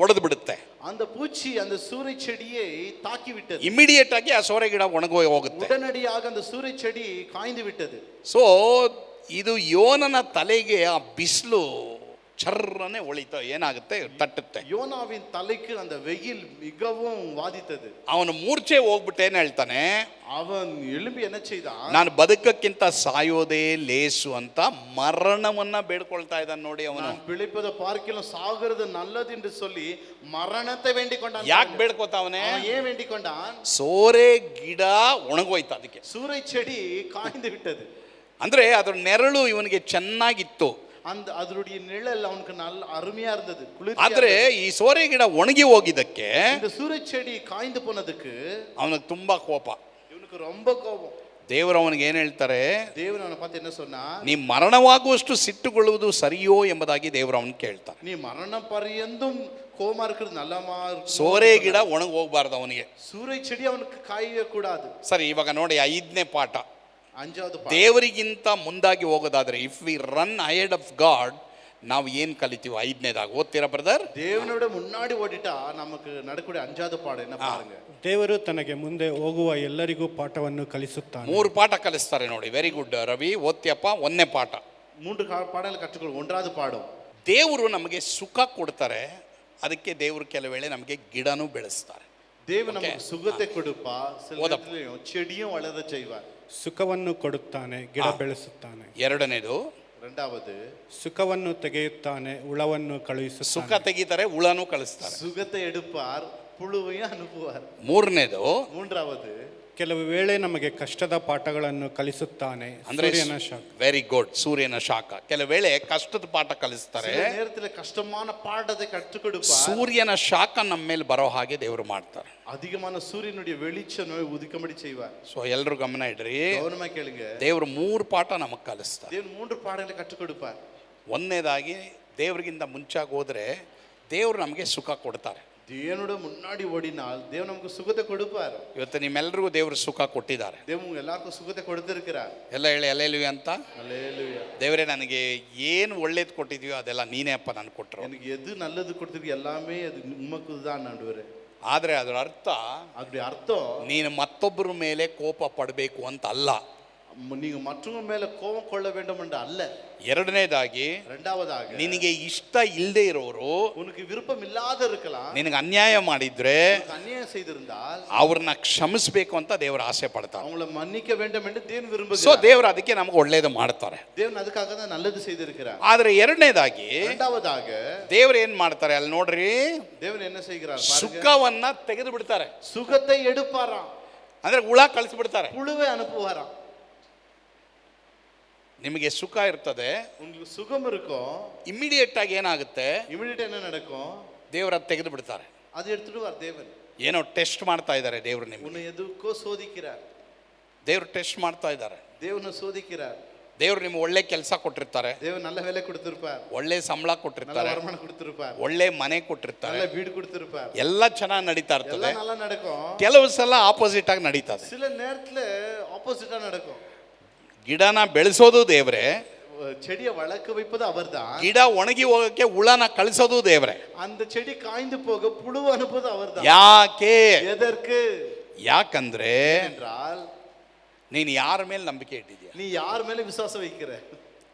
ಒಡೆದು ಬಿಡುತ್ತೆ. அந்த பூச்சி அந்த சூரிய செடியை தாக்கி விட்டது. ಇಮಿಡಿಯೇಟ್ ಆಗಿ ಆ ಸೋರೆ ಗಿಡ ಒಣಗೋಗಿ ಹೋಗುತ್ತೆ. உடனடியாக அந்த சூரிய செடி காய்ந்து விட்டது. ಸೊ ಇದು ಯೋನನ ತಲೆಗೆ ಆ ಬಿಸಿಲು ಚರ್ರನೆ ಹೊಳಿತ ಏನಾಗುತ್ತೆ? ತಟ್ಟುತ್ತೆ. யோனாவின் தலைக்கு அந்த வெயில் மிகவும் வாதித்தது. ಅವನು ಮೂರ್ಛೆ ಹೋಗ್ಬಿಟ್ಟು ಏನ್ ಹೇಳ್ತಾನೆ? அவன் எழும்பி என்ன செய்தான்? ನಾನು ಬದುಕಕ್ಕಿಂತ ಸಾಯೋದೇ ಲೇಸು ಅಂತ ಮರಣವನ್ನ ಬೇಡ್ಕೊಳ್ತಾ ಇದ್ದಾನೆ. ನೋಡಿ, ಅವನು நான் பிழைப்பதை பார்க்கலாம் சாகிறது நல்லது என்று சொல்லி மரணத்தை வேண்டிக் கொண்டான். ಯಾಕೆ ಬೇಡ್ಕೋತಾವನೆ? அவன் ஏன் வேண்டிக் கொண்டான்? ಸೋರೆ ಗಿಡ ಒಣಗೋಯ್ತು. ಅದಕ್ಕೆ சூரிய செடி காய்ந்து விட்டது. ಅಂದ್ರೆ ಅದ್ರ ನೆರಳು ಇವನಿಗೆ ಚೆನ್ನಾಗಿತ್ತು. அந்த அதனுடைய நிழல் அவனுக்கு நல்ல அருமையா இருந்தது, குளிர்ச்சியா ಆದ್ರೆ இருந்தது. ಈ ಸೋರೆ ಗಿಡ ಒಣಗಿ ಹೋಗಿದ್ದಕ್ಕೆ இந்த சூரிய செடி காய்ந்து போனதுக்கு ಅವನಿಗೆ ತುಂಬಾ ಕೋಪ. இவனுக்கு ரொம்ப கோபம். ದೇವರು ಅವನಿಗೆ ಏನ್ ಹೇಳ್ತಾರೆ? தேவன் அவனை பார்த்து என்ன சொன்னா? ನೀ ಮರಣವಾಗುವಷ್ಟು ಸಿಟ್ಟುಗೊಳ್ಳುವುದು ಸರಿಯೋ ಎಂಬುದಾಗಿ ದೇವರು ಅವನು ಕೇಳ್ತಾನೆ. நீ மரண பரியந்தும் கோபமா இருக்கிறது நல்லமா? ಸೋರೆ ಗಿಡ ಒಣಗಿ ಹೋಗ್ಬಾರ್ದು ಅವನಿಗೆ. சூரிய செடி அவனுக்கு காய கூடாது. ಸರಿ, ಇವಾಗ ನೋಡಿ 5ನೇ ಪಾಠ. அஞ்சாவது ದೇವರಿಗಿಂತ ಮುಂದಾಗಿ ಹೋಗೋದಾದ್ರೆ if we run ahead of god ನಾವು ಏನು ಕಲಿತೀವಿ? 5ನೇದಾಗಿ ಓದ್ತೀರಾ ಬ್ರದರ್? தேவனோட முன்னாடி ஓடிட்டா நமக்கு நடக்கக்கூடிய அஞ்சாவது பாடம் என்ன பாருங்க. ದೇವರು ತನಗೆ ಮುಂದೆ ಹೋಗುವ ಎಲ್ಲರಿಗೂ ಪಾಠವನ್ನು ಕಲಿಸುತ್ತಾನೆ. 3 ಪಾಠ ಕಲಿಸ್ತಾರೆ ನೋಡಿ. ವೆರಿ ಗುಡ್ ರವಿ, ಓದ್ತಿಯಪ್ಪ. 1ನೇ ಪಾಠ. 3 பாடங்களை கற்றுக்கொள்ளும். ஒன்றாவது பாடம், ದೇವರು ನಮಗೆ ಸುಖ ಕೊಡ್ತಾರೆ, ಅದಕ್ಕೆ ದೇವರು ಕೆಲವು ವೇಳೆ ನಮಗೆ ಗಿಡನೂ ಬೆಳೆಸ್ತಾರೆ. தேவன் நமக்கு சுகத்தை கொடுப்பா, சில நேரத்திலும் செடியும் வளர செய்வார். ಸುಖವನ್ನು ಕೊಡುತ್ತಾನೆ, ಗಿಡ ಬೆಳೆಸುತ್ತಾನೆ. 2ನೇದು, இரண்டாவது ಸುಖವನ್ನು ತೆಗೆಯುತ್ತಾನೆ, ಹುಳವನ್ನು ಕಳುಹಿಸುತ್ತಾನೆ. ಸುಖ ತೆಗಿತಾರೆ, ಹುಳನೂ ಕಳಿಸ್ತಾರೆ. சுகத்தை எடுப்பார், புழுவையும் அனுப்புவார். 3ನೇದು, மூன்றாவது ಕೆಲವು ವೇಳೆ ನಮಗೆ ಕಷ್ಟದ ಪಾಠಗಳನ್ನು ಕಲಿಸುತ್ತಾನೆ. ಅಂದ್ರೆ ಸೂರ್ಯನ ಶಾಖ. ವೆರಿ ಗುಡ್, ಸೂರ್ಯನ ಶಾಖ. ಕೆಲವು ವೇಳೆ ಕಷ್ಟದ ಪಾಠ ಕಲಿಸ್ತಾರೆ. சில நேரத்துல கஷ்டமான பாடத்தை கற்றுக் கொடுப்பார். ಸೂರ್ಯನ ಶಾಖ ನಮ್ಮ ಮೇಲೆ ಬರೋ ಹಾಗೆ ದೇವರು ಮಾಡ್ತಾರೆ. அதிகமான சூரியனுடைய வெளிச்சம் உதிக்கும்படி செய்வார். ಸೊ ಎಲ್ಲರೂ ಗಮನ ಇಡ್ರಿ, கவனமா கேளுங்க. ದೇವರು 3 ಪಾಠ ನಮಗೆ ಕಲಿಸ್ತಾರೆ. தேவன் 3 பாடங்களை கற்றுக் கொடுப்பார். 1ನೇದಾಗಿ ದೇವರಿಗಿಂತ ಮುಂಚಾಗಿ ಹೋದ್ರೆ ದೇವರು ನಮಗೆ ಸುಖ ಕೊಡ್ತಾರೆ. தேவனோட முன்னாடி ஓடினால் தேவன் நமக்கு சுகத்தை கொடுப்பார். ಇವತ್ತು ನಿಮ್ಮೆಲ್ಲರಿಗೂ ದೇವರು ಸುಖ ಕೊಟ್ಟಿದ್ದಾರೆ. தேவன் எல்லாருக்கும் சுகத்தை கொடுத்திருக்கிறார். ಎಲ್ಲ ಹೇಳಿ ಅಲ್ಲೇಲುವೆ ಅಂತ. அல்லேலூயா. ದೇವರೇ, ನನಗೆ ಏನು ಒಳ್ಳೇದು ಕೊಟ್ಟಿದ್ಯೋ ಅದೆಲ್ಲ ನೀನೇ ಅಪ್ಪ ನನಗೆ ಕೊಟ್ಟರು. எனக்கு எது நல்லது கொடுத்திருக்கு எல்லாமே அது உமக்கு தான் ஆண்டவரே. ಆದರೆ ಅದರ ಅರ್ಥ அப்படி அர்த்தம் ನೀನು ಮತ್ತೊಬ್ಬರ ಮೇಲೆ ಕೋಪ ಪಡಬೇಕು ಅಂತ ಅಲ್ಲ. நீங்க மற்றவங்க மேல கோபம் கொள்ள வேண்டும் என்று அல்ல. 2ನೇದಾಗಿ, இரண்டாவதாக ನಿನಗೆ ಇಷ್ಟ ಇಲ್ಲದೆ ಇರೋರು உனக்கு விருப்பம் இல்லாத இருக்கலாம், ನಿನಗೆ ಅನ್ಯಾಯ ಮಾಡಿದ್ರೆ உனக்கு அநியாயம் செய்திருந்தால் ಅವ್ರನ್ನ ಕ್ಷಮಿಸಬೇಕು ಅಂತ ದೇವರು ಆಸೆ ಪಡ್ತಾರೆ. அவங்கள மன்னிக்க வேண்டும் என்று தேவன் ಸೊ விரும்புகிறார். ದೇವರು ಅದಕ್ಕೆ ನಮಗೆ ಒಳ್ಳೇದು ಮಾಡ್ತಾರೆ. தேவன் அதுக்காக தான் நல்லது செய்திருக்கிறார். ಆದ್ರೆ 2ನೇದಾಗಿ இரண்டாவதாக ದೇವರು ಏನ್ ಮಾಡ್ತಾರೆ ಅಲ್ಲಿ ನೋಡ್ರಿ, தேவன் என்ன செய்கிறார் பாருங்க. ಸುಖವನ್ನ ತೆಗೆದು ಬಿಡ್ತಾರೆ. சுகத்தை எடுப்பாராம், ಅಂದ್ರೆ ಹುಳ ಕಳಿಸ್ಬಿಡ್ತಾರೆ. புழுவை அனுப்புவாராம். ನಿಮಗೆ ಸುಖ ಇರ್ತದೆ, உங்களுக்கு சுகம் இருக்கும், ಇಮಿಡಿಯೇಟ್ ಆಗಿ ಏನಾಗುತ್ತೆ, இமிடியேட் என்ன நடக்கும்? ದೇವರ ತೆಗೆದು ಬಿಡ್ತಾರೆ. அது எடுத்துடுவார் தேவன். ಏನೋ ಟೆಸ್ಟ್ ಮಾಡ್ತಾ ಇದ್ದಾರೆ ದೇವರು. ನಿಮಗೆ உன்னை எதுக்கோ சோதிக்கிறார். ದೇವರು ಟೆಸ್ಟ್ ಮಾಡ್ತಾ ಇದ್ದಾರೆ. தேவனை சோதிக்கிறார். ದೇವರು ನಿಮ್ಗೆ ಒಳ್ಳೆ ಕೆಲಸ ಕೊಟ್ಟಿರ್ತಾರೆ, தேவன் நல்ல வேலை கொடுத்திருப்பார், ಒಳ್ಳೆ ಸಂಬಳ நல்ல ಕೊಟ್ಟಿರ್ತಾರೆ, வருமானம் கொடுத்திருப்பார், ಒಳ್ಳೆ ಮನೆ ಕೊಟ್ಟಿರ್ತಾರೆ, நல்ல வீடு கொடுத்திருப்பார், ಎಲ್ಲ ಚೆನ್ನಾಗಿ ನಡೀತಾ ಇರ್ತದೆ. எல்லாம் நல்லா நடக்கும். ಕೆಲವು ಸಲ ಆಪೋಸಿಟ್ ಆಗಿ ನಡೀತದೆ. சில நேரத்துல ஆப்போசிட்டா நடக்கும். ಗಿಡನ ಬೆಳೆಸೋದು ದೇವ್ರೆ, செடியை வளர்க்க வைப்பது அவர்தான். ಗಿಡ ಒಣಗಿ ಹೋಗಕ್ಕೆ ಹುಳನ ಕಳಿಸೋದು ದೇವ್ರೆ. அந்த செடி காய்ந்து போக புழு அனுப்புவது அவர்தான். ಯಾಕೆ? எதற்கு ಯಾಕಂದ್ರೆ என்றால் ನೀನು ಯಾರ ಮೇಲೆ ನಂಬಿಕೆ ಇಟ್ಟಿದ್ಯಾ, நீ யார் மேல விசுவாசம் வைக்கிற,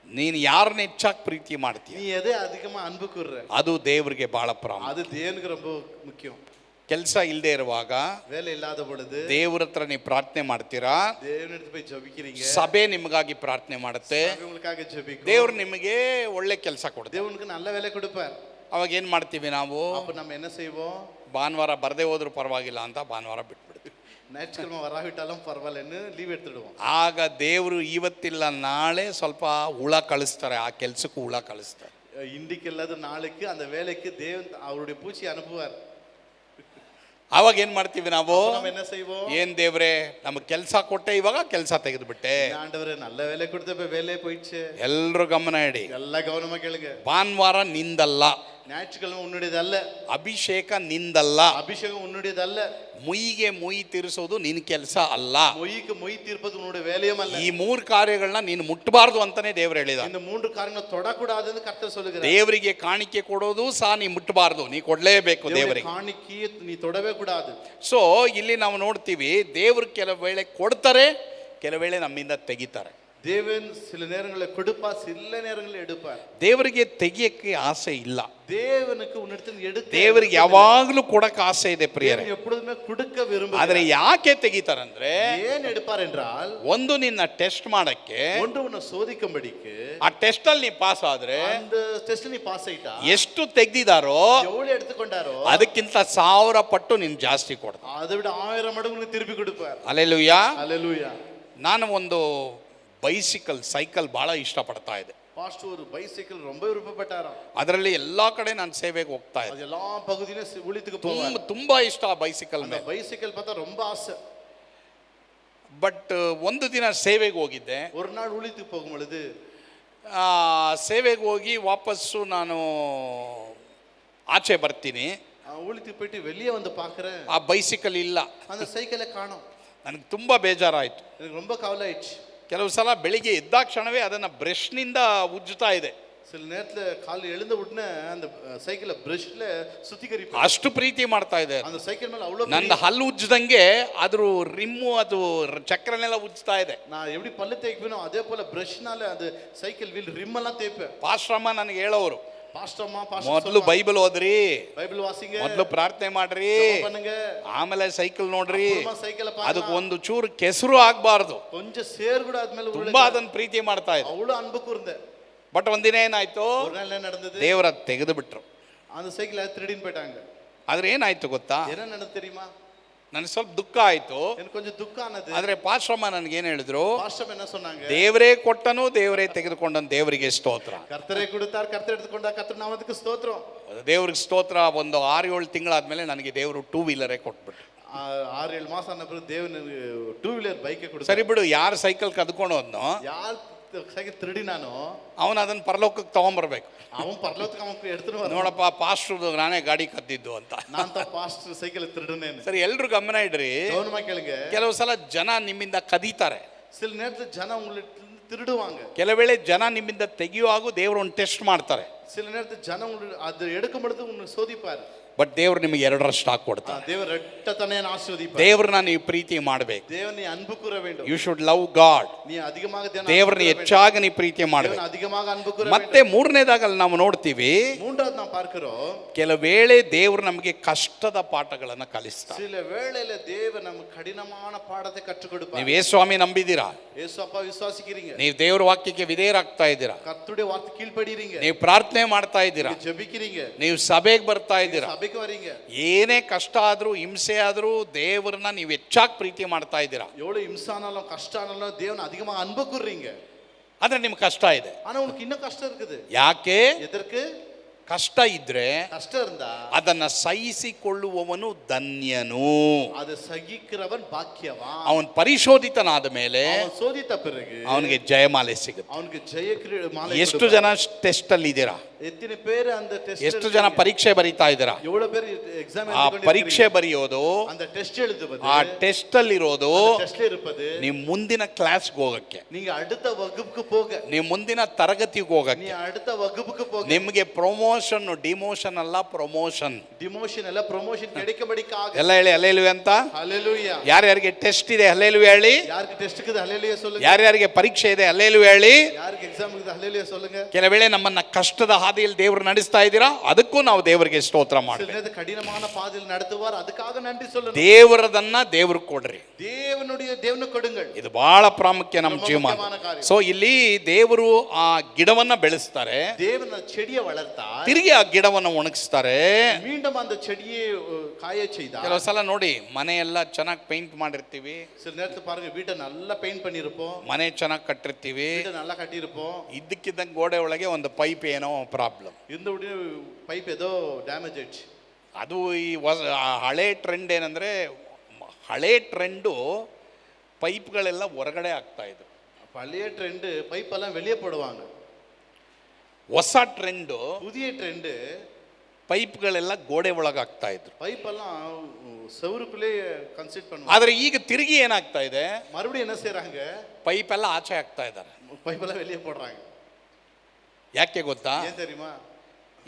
ನೀನು ಯಾರನ್ನ ಹೆಚ್ಚಾಗಿ ಪ್ರೀತಿ ಮಾಡ್ತೀಯ, நீ எதை அதிகமா அன்பு கூர்ற, ಅದು ದೇವ್ರಿಗೆ ಬಹಳ ಪ್ರಾಮುಖ್ಯ. அது தேவனுக்கு ரொம்ப முக்கியம். ಕೆಲಸ ಇಲ್ಲದೆ ಇರುವಾಗ வேலை இல்லாத பொழுது ದೇವ್ರ ಹತ್ರ ನೀವು ಪ್ರಾರ್ಥನೆ ಮಾಡ್ತೀರಾ, தேவனிடத்து போய் ஜெபிக்கிறீங்க, ಸಭೆ ನಿಮಗಾಗಿ ಪ್ರಾರ್ಥನೆ ಮಾಡುತ್ತೆ, உங்களுக்காக ஜெபிக்கும், ದೇವ್ರು ನಿಮಗೆ ಒಳ್ಳೆ ಕೆಲಸ ಕೊಡ್ತಾರೆ. தேவனுக்கு நல்ல வேலை கொடுப்பார். ಅವಾಗ ಏನ್ ಮಾಡ್ತೀವಿ ನಾವು? அப்ப நம்ம என்ன செய்வோம்? ಭಾನುವಾರ ಬರದೇ ಹೋದ್ರೂ ಪರವಾಗಿಲ್ಲ ಅಂತ ಭಾನುವಾರ ಬಿಟ್ಬಿಡ್ತೀವಿ. ஞாயிற்றுக்கிழமை வராவிட்டாலும் பரவாயில்லன்னு ಲೀವ್ எடுத்துடுவோம். ಆಗ ದೇವರು ಇವತ್ತಿಲ್ಲ ನಾಳೆ ಸ್ವಲ್ಪ ಹುಳ ಕಳಿಸ್ತಾರೆ, ಆ ಕೆಲ್ಸಕ್ಕೂ ಹುಳ ಕಳಿಸ್ತಾರೆ. இன்றைக்கு இல்லாத நாளைக்கு அந்த வேலைக்கு தேவன் அவருடைய பூச்சி அனுப்புவார். ಅವಾಗ ಏನ್ ಮಾಡ್ತೀವಿ ನಾವು? நம்ம என்ன செய்வோம்? ಏನ್ ದೇವ್ರೆ, ನಮಗೆ ಕೆಲಸ ಕೊಟ್ಟೆ, ಇವಾಗ ಕೆಲಸ ತೆಗೆದು ಬಿಟ್ಟೆ. ஆண்டவரே நல்ல வேலை கொடுத்த வேலையே போயிடுச்சு. ಎಲ್ರು ಗಮನ ಇಡಿ, ಎಲ್ಲ ಗಮನமா ಕೇளுங்க. ಭಾನುವಾರ ನಿಂದಲ್ಲ, ஞாயிற்றுக்கிழமை உன்னுடையதல்ல, ಅಭಿಷೇಕ ನಿಂದಲ್ಲ, அபிஷேகம் உன்னுடையதல்ல, ಮುಯಿಗೆ ಮುಯಿ ತೀರಿಸೋದು ನಿನ್ ಕೆಲಸ ಅಲ್ಲ, மொய்க்கு மொய் தீர்ப்பது உன்னுடைய வேலையும் அல்ல. ಈ 3 ಕಾರ್ಯಗಳನ್ನ ನೀನು ಮುಟ್ಟಬಾರ್ದು ಅಂತಾನೆ ದೇವ್ರು ಹೇಳಿದ. இந்த 3 காரியங்களை தொடக்கூடாதுன்னு கர்த்தர் சொல்லுகிறார். ದೇವರಿಗೆ ಕಾಣಿಕೆ ಕೊಡೋದು ಸಹ ನೀ ಮುಟ್ಟಬಾರ್ದು, ನೀ ಕೊಡ್ಲೇಬೇಕು ದೇವರಿಗೆ. காணிக்கை நீ தொடவே கூடாது. ಸೊ ಇಲ್ಲಿ ನಾವು ನೋಡ್ತೀವಿ, ದೇವ್ರು ಕೆಲವು ವೇಳೆ ಕೊಡ್ತಾರೆ, ಕೆಲವು ವೇಳೆ ನಮ್ಮಿಂದ ತೆಗಿತಾರೆ. தேவன் சில நேரங்களில் கொடுப்பார், சில நேரங்களில் எடுப்பார். ದೇವರಿಗೆ ತೆಗಿಯಕ್ಕೆ ಆಸೆ ಇಲ್ಲ, தேவனுக்கு உன்னிடத்தில் எடுக்க ದೇವರಿಗೆ ಯಾವಾಗಲೂ ಕೊಡಕ್ಕೆ ಆಸೆ ಇದೆ ಪ್ರಿಯರೇ. தேவன் எப்பொழுதுமே கொடுக்க விரும்புகிறார். ಆದ್ರೆ ಯಾಕೆ ತೆಗಿತಾರಂದ್ರೆ, ஏன் எடுப்பார் என்றால், ಒಂದು ನಿನ್ನ ಟೆಸ್ಟ್ ಮಾಡಕ್ಕೆ, ஒன்று உன்னை சோதிக்கும்படிக்கு. ಆ ಟೆಸ್ಟ್ ಅಲ್ಲಿ ನೀ ಪಾಸ್ ಆದ್ರೆ அந்த டெஸ்ட் நீ பாஸ் ஆயிட்டா, ಎಷ್ಟು ತೆಗ್ದಿದಾರೋ எவ்வளவு எடுத்துக்கொண்டாரோ ಅದಕ್ಕಿಂತ 1000 ಪಟ್ಟು ನೀನು ಜಾಸ್ತಿ ಕೊಡ್ತಾರೆ. அதை விட 1000 மடங்கு உனக்கு திருப்பி கொடுப்பார். ಅಲ್ಲೆಲೂಯಾ. அல்லேலூயா. ನಾನು ಒಂದು ಸೈಕಲ್ ಬಹಳ ಇಷ್ಟಪಡ್ತಾ ಇದೆ. பாஸ்டர் ஒரு பைசைக்கிள் ரொம்ப விருப்பப்பட்டாராம். ಅದರಲ್ಲಿ ಎಲ್ಲಾ ಕಡೆ ನಾನು ಸೇವೆಗೆ ಹೋಗ್ತಾ ಇದ್ದೆ. அது எல்லா பகுதியிலும் ஊழியத்துக்கு போவார். ತುಂಬಾ ಇಷ್ಟ ಆ ಬೈಸಿಕಲ್ அந்த ಮೇಲೆ. பைசைக்கிள் பார்த்தா ரொம்ப ஆசை. ಬಟ್ ಒಂದು ದಿನ ಸೇವೆಗೆ ಹೋಗಿದ್ದೆ. ஒரு நாள் ஊழியத்துக்கு போகும் பொழுது, ಸೇವೆಗೆ ಹೋಗಿ ವಾಪಸ್ಸು ನಾನು ಆಚೆ ಬರ್ತೀನಿ, ஊழியத்துக்கு போயிட்டு வெளியே வந்து பார்க்குறேன், ಆ ಬೈಸಿಕಲ್ ಇಲ್ಲ. அந்த சைக்கிளை காணோம். ನನಗೆ ತುಂಬಾ ಬೇಜಾರಾಯಿತು. எனக்கு ரொம்ப கவலை ஆயிடுச்சு. ಕೆಲವು ಸಲ ಬೆಳಿಗ್ಗೆ ಎದ್ದಾಕ್ಷಣವೇ ಅದನ್ನು ಬ್ರಷ್ನಿಂದ ಉಜ್ಜುತ್ತಾ ಇದೆ. சில நேரத்துல காலை எழுந்த உடனே அந்த சைக்கிளை பிரஷ்ல சுத்திகரிப்பு. ಅಷ್ಟು ಪ್ರೀತಿ ಮಾಡ್ತಾ ಇದೆ. அந்த சைக்கிள் மேல அவ்வளவு ನಂದು ಹಲ್ಲು ಉಜ್ಜದಂಗೆ ಅದ್ರ ರಿಮ್ಮು ಅದು ಚಕ್ರನೆಲ್ಲ ಉಜ್ತಾ ಇದೆ. நான் எப்படி பல்லு தேய்ப்பேனோ அதே போல பிரஷ்னால அந்த சைக்கிள் வீல் ரிம் எல்லாம் தேய்ப்பேன். ಪಾಸ್ಟ್ರಮ್ಮ ನನಗೆ ಹೇಳೋರು, பாஸ்டர்மா ಮೊದಲು ಬೈಬಲ್ ಓದ್ರಿ, பைபிள் வாசிங்க, ಮೊದಲು ಪ್ರಾರ್ಥನೆ ಮಾಡ್ರಿ, ஜெபம் பண்ணுங்க, ಆಮೇಲೆ ಸೈಕಲ್ ನೋಡ್ರಿ, அப்புறமா சைக்கிளை ಅದಕ್ಕೆ பாருங்க. ಒಂದು ಚೂರು ಕೆಸರು ಆಗ್ಬಾರ್ದು. கொஞ்சம் சேர் கூட ಆದ್ಮೇಲೆ ತುಂಬಾ ಅದನ್ನ ಪ್ರೀತಿ ಮಾಡ್ತಾ ಇದೆ. அவ்வளவு அன்பு கூர்ந்தேன். ಬಟ್ ಒಂದಿನ ಏನಾಯ್ತು, ஒரு நாள் என்ன நடந்தது, ದೇವರ ತೆಗೆದು ಬಿಟ್ರು. அந்த சைக்கிளை திருடின்னு போயிட்டாங்க. ಆದ್ರೆ ಏನಾಯ್ತು ಗೊತ್ತಾ, என்ன நடந்தது தெரியுமா? ನನಗೆ ಸ್ವಲ್ಪ ದುಃಖ ಆಯ್ತು. எனக்கு கொஞ்சம் துக்கம் ஆனது. ಆದ್ರೆ ಪಾಸ್ಟ್ರಮ್ಮ ನನಗೆ ಏನ್ ಹೇಳಿದ್ರು, பாஸ்டர் என்ன சொன்னாங்க, ದೇವರೇ ಕೊಟ್ಟನು ದೇವರೇ ತೆಗೆದುಕೊಂಡನು, ದೇವರಿಗೆ ಸ್ತೋತ್ರ. கர்த்தரே கொடுத்தார், கர்த்தர் எடுத்துக்கொண்டார், கர்த்தர் நாமத்துக்கு ஸ்தோத்திரம். ದೇವ್ರಿಗೆ ಸ್ತೋತ್ರ. ಒಂದು 6-7 ತಿಂಗಳಾದ್ಮೇಲೆ ನನಗೆ ದೇವರು 2 ವೀಲರೇ ಕೊಟ್ಬಿಟ್ರು. 6-7 மாசம் ஆன பிறகு தேவன் 2 வீலர் பைக்கை கொடுத்தார். ಸರಿ ಬಿಡು, ಯಾರು ಸೈಕಲ್ ಕದ್ಕೊಂಡು ಹೋದ್ನೋ யார் சைக்கிள் திருடினானோ ಅವನು ಅದನ್ನ ಪರಲೋಕಕ್ಕೆ ತಗೊಂಬರ್ಬೇಕು. அவன் பரலோகத்துக்கு அவன் எடுத்துட்டு வரான். ನೋಡಪ್ಪ, ಪಾಸ್ಟ್ರು ನಾನೇ ಗಾಡಿ ಕದ್ದಿದ್ದು ಅಂತ. நான் தான் பாஸ்டர் ಸೈಕಲ್ திருடுனேன்னு. ಸರಿ, ಎಲ್ರು ಗಮನ ಇಡ್ರಿ. கவனமா கேளுங்க. ಕೆಲವು ಸಲ ಜನ ನಿಮ್ಮಿಂದ ಕದೀತಾರೆ, சில நேரத்துல ஜன உங்களை திருடுவாங்க. ಕೆಲವು ವೇಳೆ ಜನ ನಿಮ್ಮಿಂದ ತೆಗೆಯುವಾಗ ದೇವರು ಒಂದು ಟೆಸ್ಟ್ ಮಾಡ್ತಾರೆ. சில நேரத்துல ஜன உங்களை அது எடுக்கும் பொழுது உன்னை சோதிப்பார். ಬಟ್ ದೇವ್ರು ನಿಮಗೆ 2ರಷ್ಟು ಹಾಕೊಡ್ತಾರೆ. தேவன் ரெட்டத்தனையான ஆசீர்வதிப்பார். ದೇವ್ರನ್ನ ನೀವು ಪ್ರೀತಿ ಮಾಡಬೇಕು. தேவன் நீ அன்பு கூற வேண்டும். You should love God. நீ அதிகமாக ದೇವ್ರನ್ನ ಹೆಚ್ಚಾಗಿ ನೀವು ಪ್ರೀತಿ ಮಾಡಬೇಕು. தேவன் அதிகமாக அன்பு கூற ಮತ್ತೆ வேண்டும். ಮೂರನೇದಾಗಲ್ಲಿ ನಾವು ನೋಡ್ತೀವಿ, மூன்றாவது நாம் பார்க்கிறோம், ಕೆಲವು ವೇಳೆ ದೇವರು ನಮಗೆ ಕಷ್ಟದ ಪಾಠಗಳನ್ನು ಕಲಿಸ್ತಾರೆ. சில வேளையில தேவன் நமக்கு கடினமான பாடத்தை கற்றுக் கொடுப்பார். ನೀವು ಯೇಸುಸ್ವಾಮಿ ನಂಬಿದ್ದೀರಾ, இயேசு அப்பா விசுவாசிக்கிறீங்க, ನೀವು ದೇವ್ರ ವಾಕ್ಯಕ್ಕೆ ವಿಧೇಯರಾಗ್ತಾ ಇದ್ದೀರಾ, கர்த்தருடைய வார்த்தை கீழ்ப்படிறீங்க, ನೀವು ಪ್ರಾರ್ಥನೆ ಮಾಡ್ತಾ ಇದ್ದೀರಾ, ஜெபிக்கிறீங்க, ನೀವು ಸಭೆಗೆ ಬರ್ತಾ ಇದ್ದೀರಾ, சபைக்கு வரீங்க, ಏನೇ ಕಷ್ಟ ಆದ್ರೂ ಹಿಂಸೆ ಆದ್ರೂ ದೇವರನ್ನ ನೀವು ಹೆಚ್ಚಾಗಿ ಪ್ರೀತಿ ಮಾಡ್ತಾ ಇದ್ದೀರಾ. எவ்வளவு இம்சானாலும் கஷ்டானாலும் தேவன் அதிகமா அன்பு கூறுறீங்க. ಆದ್ರೆ ನಿಮ್ಗೆ ಕಷ್ಟ ಇದೆ. ஆனா உனக்கு இன்னும் கஷ்டம் இருக்குது. ಯಾಕೆ? எதற்கு? ಕಷ್ಟ ಇದ್ರೆ கஷ்டம் இருந்தா ಅದನ್ನ ಸಹಿಸಿಕೊಳ್ಳುವವನು ಧನ್ಯನು. அது சகிக்கிறவன் பாக்கியவான். ಅವನ್ ಪರಿಶೋಧಿತನಾದ ಮೇಲೆ அவன் சோதித்த பிறகு ಅವನಿಗೆ ಜಯಮಾಲೆ ಸಿಗುತ್ತೆ. அவனுக்கு ஜெய மாலை. ಎಷ್ಟು ಜನ ಟೆಸ್ಟ್ ಅಲ್ಲಿ ಇದ್ದೀರಾ? எத்தனை பேர் அந்த டெஸ்ட், ಎಷ್ಟು ಜನ ಪರೀಕ್ಷೆ ಬರೀತಾ ಇದ್ದೀರಾ? எவ்வளவு பேர் எக்ஸாம் ಆ ಪರೀಕ್ಷೆ ಬರೆಯೋದು, அந்த டெஸ்ட் எழுதுவது, ಆ ಟೆಸ್ಟ್ ಅಲ್ಲಿ ಇರೋದು டெஸ்ட்ல இருப்பது, ನೀವು ಮುಂದಿನ ಕ್ಲಾಸ್ಗೆ ಹೋಗಕ್ಕೆ, நீங்க அடுத்த வகுப்புக்கு போக, ನೀವು ಮುಂದಿನ ತರಗತಿಗೆ நீ ಹೋಗಕ್ಕೆ. அடுத்த வகுப்புக்கு போக. ನಿಮಗೆ ಪ್ರಮೋಷನ್, ಡಿಮೋಷನ್ ಅಲ್ಲ, ಪ್ರಮೋಷನ್. டிமோஷன் இல்ல ப்ரமோஷன் கிடைக்கும்படிக்காக. ಎಲ್ಲ ಹೇಳಿ ಹಲ್ಲೆಲೂಯಾ ಅಂತ. ஹalleluya. ಯಾರ್ಯಾರಿಗೆ ಟೆಸ್ಟ್ ಇದೆ ಹಲ್ಲೆಲೂಯಾ ಹೇಳಿ. யாருக்கு டெஸ்ட் இருக்குது ஹalleluya சொல்லுங்க. ಯಾರ್ಯಾರಿಗೆ ಪರೀಕ್ಷೆ ಇದೆ ಹಲ್ಲೆಲೂಯಾ ಹೇಳಿ. யாருக்கு எக்ஸாம் இருக்குது ஹalleluya சொல்லுங்க. ಕೆಲ ವೇಳೆ ನಮ್ಮನ್ನ ಕಷ್ಟದ ಹಾದಿಯಲ್ಲಿ ದೇವರು ನಡೆಸ್ತಾ ಇದ್ದೀರಾ, ಅದಕ್ಕೂ ನಾವು ದೇವರಿಗೆ ಸ್ತೋತ್ರ சில ಮಾಡಬೇಕು. நேரத்துல கடினமான பாதையில் நடத்துவார், அதுக்காக நன்றி சொல்லணும். ದೇವರದನ್ನ ದೇವ್ರಿಗೆ ಕೊಡ್ರಿ. தேவனுக்கு கொடுங்கள். ಇದು ಬಹಳ ಪ್ರಾಮುಖ್ಯ ನಮ್ಮ ಜೀವನ. ಮುಖ್ಯವಾದ ಕಾರ್ಯ. ಸೊ ಇಲ್ಲಿ ದೇವರು ಆ ಗಿಡವನ್ನ ಬೆಳೆಸ್ತಾರೆ, தேவன் அந்த செடியை வளர்த்தார், ತಿರುಗಿ ಆ ಗಿಡವನ್ನ ಒಣಗಿಸ್ತಾರೆ. மீண்டும் அந்த செடியை காய செய்தார். ಕೆಲವು ಸಲ ನೋಡಿ, ಮನೆಯೆಲ್ಲ ಚೆನ್ನಾಗಿ ಪೇಂಟ್ ಮಾಡಿರ್ತೀವಿ, சில நேரத்துல பாருங்க, வீட்டை நல்லா பெயிண்ட் பண்ணியிருப்போம், ಮನೆ ಚೆನ್ನಾಗಿ ಕಟ್ಟಿರ್ತೀವಿ, வீட்டை நல்லா கட்டியிருப்போம், ಇದ್ದಕ್ಕಿದ್ದಂಗೆ ಗೋಡೆ ಒಳಗೆ ಒಂದು ಪೈಪ್ ಏನೋ ಪ್ರಾಬ್ಲಮ್, இந்த உடனே பைப் ஏதோ டேமேஜ் ஆயிடுச்சு. ಅದು ಈ ಹಳೆ ಟ್ರೆಂಡ್ ಏನಂದ್ರೆ, ಹಳೆ ಟ್ರೆಂಡು ಪೈಪ್ಗಳೆಲ್ಲ ಹೊರಗಡೆ ಆಗ್ತಾ ಇದ್ರು. பழைய ட்ரெண்டு பைப் எல்லாம் வெளியே போடுவாங்க. ಹೊಸ ಟ್ರೆಂಡು புதிய ட்ரெண்டு ಪೈಪ್ಗಳೆಲ್ಲ ಗೋಡೆ ಒಳಗೆ ಆಗ್ತಾ ಇದ್ರು. பைப் எல்லாம் செவருக்குள்ளே கன்சிடர் பண்ணுவாங்க. ಆದ್ರೆ ಈಗ ತಿರುಗಿ ಏನಾಗ್ತಾ ಇದೆ, மறுபடியும் என்ன செய்றாங்க, ಪೈಪ್ ಎಲ್ಲ ಆಚೆ ಆಗ್ತಾ ಇದ್ದಾರೆ. பைப் எல்லாம் வெளியே போடுறாங்க. ಯಾಕೆ ಗೊತ್ತಾ? ஏன் தெரியுமா?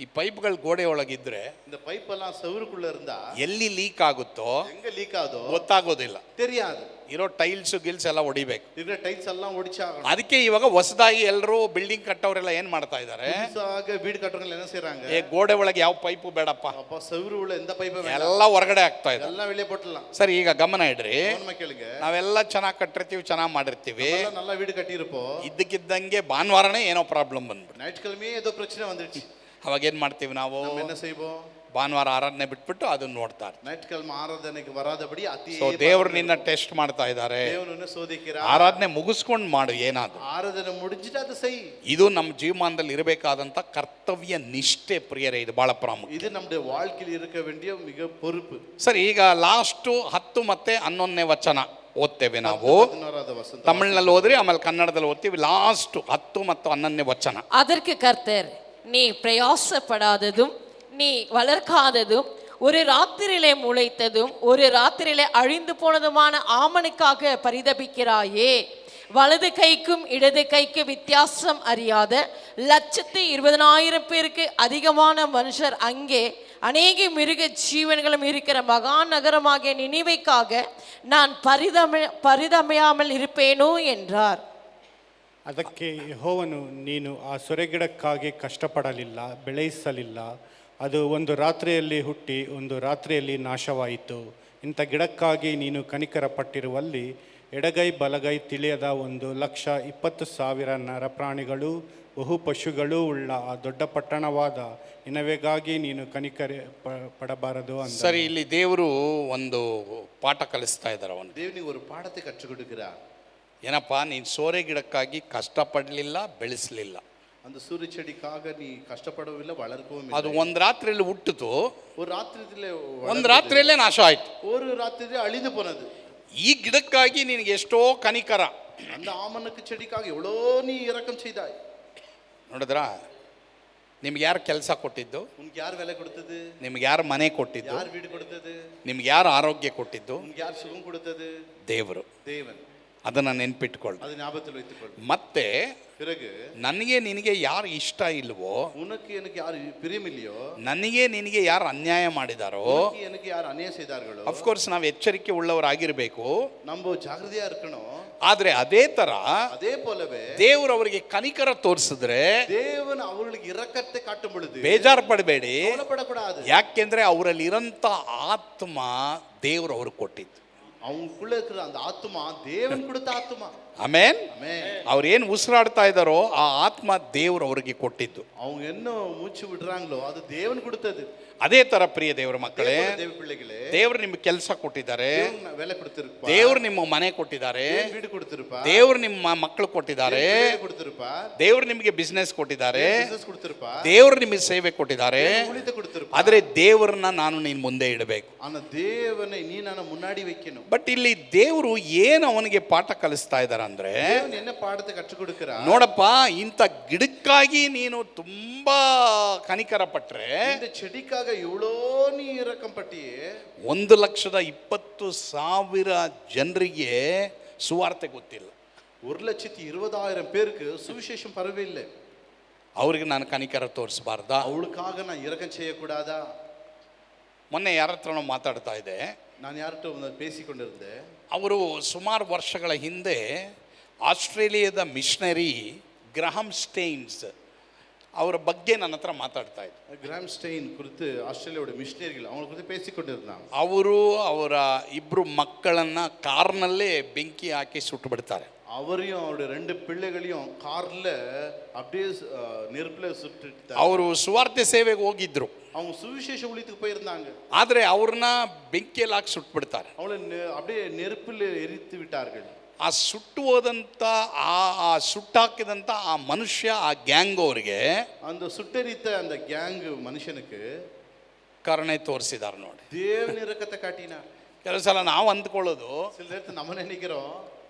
ಈ ಪೈಪ್ಗಳು ಗೋಡೆ ಒಳಗಿದ್ರೆ இந்த பைப் எல்லாம் செவருக்குள்ள இருந்தா ಎಲ್ಲಿ ಲೀಕ್ ಆಗುತ್ತೋ எங்க லீக் ஆகுதோ ಗೊತ್ತಾಗೋದಿಲ್ಲ. தெரியாது. ಇರೋ ಟೈಲ್ಸ್ ಗಿಲ್ಸ್ ಎಲ್ಲ ಹೊಡಿಬೇಕು. இருக்கிற டைல்ஸ் எல்லாம் ஒடிச்சாகணும். ಅದಕ್ಕೆ ಇವಾಗ ಹೊಸದಾಗಿ ಎಲ್ಲರೂ ಬಿಲ್ಡಿಂಗ್ ಕಟ್ಟೋರೆಲ್ಲ ಏನ್ ಮಾಡ್ತಾ ಇದ್ದಾರೆ, புதுசாக வீடு கட்டுறவங்க என்ன செய்றாங்க, ಏ ಗೋಡೆ ಒಳಗೆ ಯಾವ ಪೈಪು ಬೇಡಪ್ಪ, அப்பா செவரு உள்ள எந்த பைப்பை வேண்டாம், ಎಲ್ಲ ಹೊರಗಡೆ ಆಗ್ತಾ ಇದೆ. எல்லாம் வெளியே போட்டுடலாம். ಸರಿ, ಈಗ ಗಮನ ಇಡ್ರಿ. கவனமா கேளுங்க. ನಾವೆಲ್ಲ ಚೆನ್ನಾಗಿ ಕಟ್ಟಿರ್ತೀವಿ, ಚೆನ್ನಾಗಿ ಮಾಡಿರ್ತೀವಿ, எல்லாம் நல்லா வீடு கட்டியிருப்போம், ಇದ್ದಕ್ಕಿದ್ದಂಗೆ ಭಾನುವಾರನೇ ಏನೋ ಪ್ರಾಬ್ಲಮ್ ಬಂದ್ಬಿಟ್ಟು ஞாயிற்றுக்கிழமையே ஏதோ பிரச்சனை வந்துடுச்சு. ಅವಾಗ ಏನ್ ಮಾಡ್ತೀವಿ ನಾವು, நம்ம என்ன செய்வோம், ಭಾನುವಾರ ಆರಾಧನೆ ಬಿಟ್ಬಿಟ್ಟು ಅದನ್ನ ನೋಡ್ತಾರೆ. ஞாயிற்றுக்கிழமை ஆராதனைக்கு வராதபடி ಅತಿ ಸೊ ದೇವ್ರು ನಿನ್ನ ಟೆಸ್ಟ್ ಮಾಡ್ತಾ ಇದ್ದಾರೆ. தேவனுன்னு சோதிக்கிறார். ಆರಾಧನೆ ಮುಗಿಸ್ಕೊಂಡು ಮಾಡು ಏನಾದ್ರು. ஆராதனை முடிஞ்சிட்டு ಅದು செய். ಇದು ನಮ್ಮ ಜೀವಮಾನದಲ್ಲಿ ಇರಬೇಕಾದಂತ ಕರ್ತವ್ಯ ನಿಷ್ಠೆ ಪ್ರಿಯರೇ, ಇದು ಬಹಳ ಪ್ರಾಮುಖ್ಯ. இது நம்முடைய வாழ்க்கையில் இருக்க வேண்டிய மிக பொறுப்பு. ಸರಿ, ಈಗ ಲಾಸ್ಟ್ 10 ಮತ್ತೆ 11ನೇ ವಚನ ಓದ್ತೇವೆ ನಾವು. 11வது வசனம் ತಮಿಳ್ನಲ್ಲಿ ಓದ್ರಿ, ಆಮೇಲೆ ಕನ್ನಡದಲ್ಲಿ ಓದ್ತೀವಿ. ಲಾಸ್ಟ್ 10 ಮತ್ತು 11ನೇ ವಚನ. அதற்கு கர்த்தர், நீ பிரயாசப்படாததும் நீ வளர்க்காததும் ஒரு ராத்திரியிலே முளைத்ததும் ஒரு ராத்திரியிலே அழிந்து போனதுமான ஆமனுக்காக பரிதபிக்கிறாயே, வலது கைக்கும் இடது கைக்கு வித்தியாசம் அறியாத 120,000 பேருக்கு அதிகமான மனுஷர் அங்கே அநேக மிருக ஜீவன்களும் இருக்கிற மகா நகரமாகிய நினிவேக்காக நான் பரிதமையாமல் இருப்பேனோ என்றார். ಅದಕ್ಕೆ ಯೆಹೋವನು, ನೀನು ಆ ಸೊರೆಗಿಡಕ್ಕಾಗಿ ಕಷ್ಟಪಡಲಿಲ್ಲ, ಬೆಳೆಸಲಿಲ್ಲ. ಅದು ಒಂದು ರಾತ್ರಿಯಲ್ಲಿ ಹುಟ್ಟಿ ಒಂದು ರಾತ್ರಿಯಲ್ಲಿ ನಾಶವಾಯಿತು. ಇಂಥ ಗಿಡಕ್ಕಾಗಿ ನೀನು ಕನಿಕರ ಪಟ್ಟಿರುವಲ್ಲಿ ಎಡಗೈ ಬಲಗೈ ತಿಳಿಯದ 1,20,000 ನರಪ್ರಾಣಿಗಳು ಬಹು ಪಶುಗಳೂ ಉಳ್ಳ ಆ ದೊಡ್ಡ ಪಟ್ಟಣವಾದ ನಿನವೆಗಾಗಿ ನೀನು ಕನಿಕರ ಪಡಬಾರದು ಅಂತ. ಸರಿ, ಇಲ್ಲಿ ದೇವರು ಒಂದು ಪಾಠ ಕಲಿಸ್ತಾ ಇದ್ದಾರೆ. ಅವನು தேவனுக்கு ஒரு பாடத்தை கற்றுக் கொடுக்கிறார். ಏನಪ್ಪ, ನೀನು ಸೋರೆ ಗಿಡಕ್ಕಾಗಿ ಕಷ್ಟಪಡಲಿಲ್ಲ, ಬೆಳೆಸಲಿಲ್ಲ. அந்த சூரிய செடிக்காக நீ கஷ்டப்படவில்லை, வளர்க்கவும் ಅದು இல்லை. ಒಂದು ರಾತ್ರಿಯಲ್ಲಿ ಹುಟ್ಟಿತು, ஒரு ராத்திரியிலே ಒಂದು ರಾತ್ರಿಯಲ್ಲೇ ನಾಶ ಆಯ್ತು. ஒரு ராத்திரியிலே அழிந்து போனது. ಈ ಗಿಡಕ್ಕಾಗಿ ನಿನಗೆ ಎಷ್ಟೋ ಕನಿಕರ. அந்த ஆமணக்கு செடிக்காக எவ்வளோ நீ இரக்கம் செய்தாய். ನೋಡಿದ್ರಾ, ನಿಮ್ಗೆ ಯಾರು ಕೆಲಸ ಕೊಟ್ಟಿದ್ದು? உனக்கு யார் வேலை கொடுத்தது? ನಿಮ್ಗೆ ಯಾರು ಮನೆ ಕೊಟ್ಟಿದ್ದು? யார் வீடு கொடுத்தது? ನಿಮ್ಗೆ ಯಾರು ಆರೋಗ್ಯ ಕೊಟ್ಟಿದ್ದು? உனக்கு யார் சுகம் கொடுத்தது? ದೇವರು. தேவன். ಅದನ್ನು ನೆನ್ಪಿಟ್ಕೊಳ್ಳಿ. அது ஞாபகத்தில் வைத்துக்கொள். ಮತ್ತೆ பிறகு ನನಗೆ ನಿನಗೆ ಯಾರು ಇಷ್ಟ ಇಲ್ವೋ, உனக்கு எனக்கு யார் பிரியமில்லையோ, ನನಗೆ ನಿನಗೆ ಯಾರು ಅನ್ಯಾಯ ಮಾಡಿದಾರೋ, உனக்கு எனக்கு யார் அநியாயம் செய்தார்களோ, ಅಫ್ಕೋರ್ಸ್ ನಾವು ಎಚ್ಚರಿಕೆ ಉಳ್ಳವರಾಗಿರ್ಬೇಕು. நம்ம ஜாகிரதையா இருக்கணும். ಆದ್ರೆ ಅದೇ ತರ அதே போலவே ದೇವರು ಅವರಿಗೆ ಕನಿಕರ ತೋರಿಸಿದ್ರೆ தேவன் அவர்களுக்கு இரக்கத்தை காட்டும் பொழுது ಬೇಜಾರು ಪಡಬೇಡಿ. கவலைப்படக்கூடாது. ಯಾಕೆಂದ್ರೆ ಅವರಲ್ಲಿ ಇರಂತ ಆತ್ಮ ದೇವರು ಅವ್ರಿಗೆ ಕೊಟ್ಟಿದ್ದು. அவங்களுக்குள்ள இருக்கிற அந்த ஆத்துமா தேவன் கொடுத்த ஆத்துமா. ಆಮೇನ್. ஆமென். ಅವ್ರು ಏನು ಉಸಿರಾಡ್ತಾ ಇದ್ದಾರೋ ಆ ಆತ್ಮ ದೇವರು ಅವರಿಗೆ ಕೊಟ್ಟಿದ್ದು. அவங்க என்ன மூச்சு விடுறாங்களோ அது தேவன் கொடுத்தது. ಅದೇ ತರ ಪ್ರಿಯ ದೇವರ ಮಕ್ಕಳೇ, தேவ பிள்ளைகளே, ದೇವರು ನಿಮ್ಗೆ ಕೆಲಸ ಕೊಟ್ಟಿದ್ದಾರೆ, தேவன் வேலை கொடுத்திருப்பார். ದೇವರು ನಿಮ್ಮ ಮನೆ ಕೊಟ್ಟಿದ್ದಾರೆ, தேவன் வீடு கொடுத்திருப்பார். ದೇವರು ನಿಮ್ಮ ಮಕ್ಕಳು ಕೊಟ್ಟಿದ್ದಾರೆ, தேவன் கொடுத்திருப்பார். ದೇವರು ನಿಮಗೆ ಬಿಸ್ನೆಸ್ ಕೊಟ್ಟಿದ್ದಾರೆ, ಬಿಸಿನೆಸ್ கொடுத்திருப்பார். ದೇವರು ನಿಮಗೆ ಸೇವೆ ಕೊಟ್ಟಿದ್ದಾರೆ. ஊழியத்தை கொடுத்திருப்பார். ಆದ್ರೆ ದೇವರನ್ನ ನಾನು ನೀನು ಮುಂದೆ ಇಡಬೇಕು. ஆனா தேவனை நீ நான் முன்னாடி வைக்கணும். ಬಟ್ ಇಲ್ಲಿ ದೇವರು ಏನು ಅವನಿಗೆ ಪಾಠ ಕಲಿಸ್ತಾ ಇದ್ದಾರೆ ಅಂದ್ರೆ, தேவன் என்ன பாடத்தை கற்றுக் கொடுக்கிறார்? ನೋಡಪ್ಪ, ಇಂಥ ಗಿಡಕ್ಕಾಗಿ ನೀನು ತುಂಬಾ ಕನಿಕರ ಪಟ್ರೆ, இந்த செடிக்காக எவ்வளோ நீ இரக்கம் பட்டியே, 1,20,000 ಜನರಿಗೆ ಸುವಾರ್ತೆ ಗೊತ್ತಿಲ್ಲ. 1,20,000 பேருக்கு சுவிசேஷம் பரவே இல்லை. ಅವ್ರಿಗೆ ನಾನು ಕನಿಕರ ತೋರಿಸಬಾರ್ದಾ? அவளுக்காக நான் இரக்கம் செய்யக்கூடாதா? ಮೊನ್ನೆ ಯಾರ ಹತ್ರನೋ ಮಾತಾಡ್ತಾ ಇದ್ದೆ. நான் யார்கிட்ட ಒಂದು பேசிக்கொண்டிருந்தேன். ಅವರು ಸುಮಾರು ವರ್ಷಗಳ ಹಿಂದೆ ಆಸ್ಟ್ರೇಲಿಯಾದ ಮಿಷನರಿ ಗ್ರಹಂ ಸ್ಟೇನ್ಸ್ ಅವರ ಬಗ್ಗೆ ನನ್ನ ಹತ್ರ ಮಾತಾಡ್ತಾ ಇದ್ರು. கிராம் ஸ்டெயின் குறித்து ஆஸ்திரேலியாவோட மிஷனரிகள் அவங்க குறித்து பேசிக்கொண்டிருந்தாங்க. ಅವರು ಅವರ ಇಬ್ಬರು ಮಕ್ಕಳನ್ನ ಕಾರ್ನಲ್ಲೇ ಬೆಂಕಿ ಹಾಕಿ ಸುಟ್ಟು ಬಿಡ್ತಾರೆ. அவரையும் அவருடைய 2 பிள்ளைகளையும் கார்ல அப்படியே நெருப்புல சுட்டுட்டாங்க. ಅವರು ಸುವಾರ್ತೆ ಸೇವೆಗೆ ಹೋಗಿದ್ರು, அவங்க சுவிசேஷ ஊழியத்துக்கு போயிருந்தாங்க. ಆದ್ರೆ ಅವ್ರನ್ನ ಬೆಂಕಿಯಲ್ಲಿ ಹಾಕಿ ಸುಟ್ಟು ಬಿಡ್ತಾರೆ. அவளை அப்படியே நெருப்பில் எரித்து விட்டார்கள். ಆ ಸುಟ್ಟು ಹೋದಂಥ ಆ ಸುಟ್ಟಾಕಿದಂಥ ಆ ಮನುಷ್ಯ, ಆ ಗ್ಯಾಂಗ್ ಅವರಿಗೆ அந்த சுட்டெரித்த அந்த கேங் மனுஷனுக்கு ಕರುಣೆ ತೋರಿಸಿದ್ದಾರೆ ನೋಡಿ. தேவன் இரக்கத்தை காட்டினார். ಕೆಲವು ಸಲ ನಾವು ಅಂದ್ಕೊಳ್ಳೋದು சில நேரத்தில் நம்ம நினைக்கிறோம்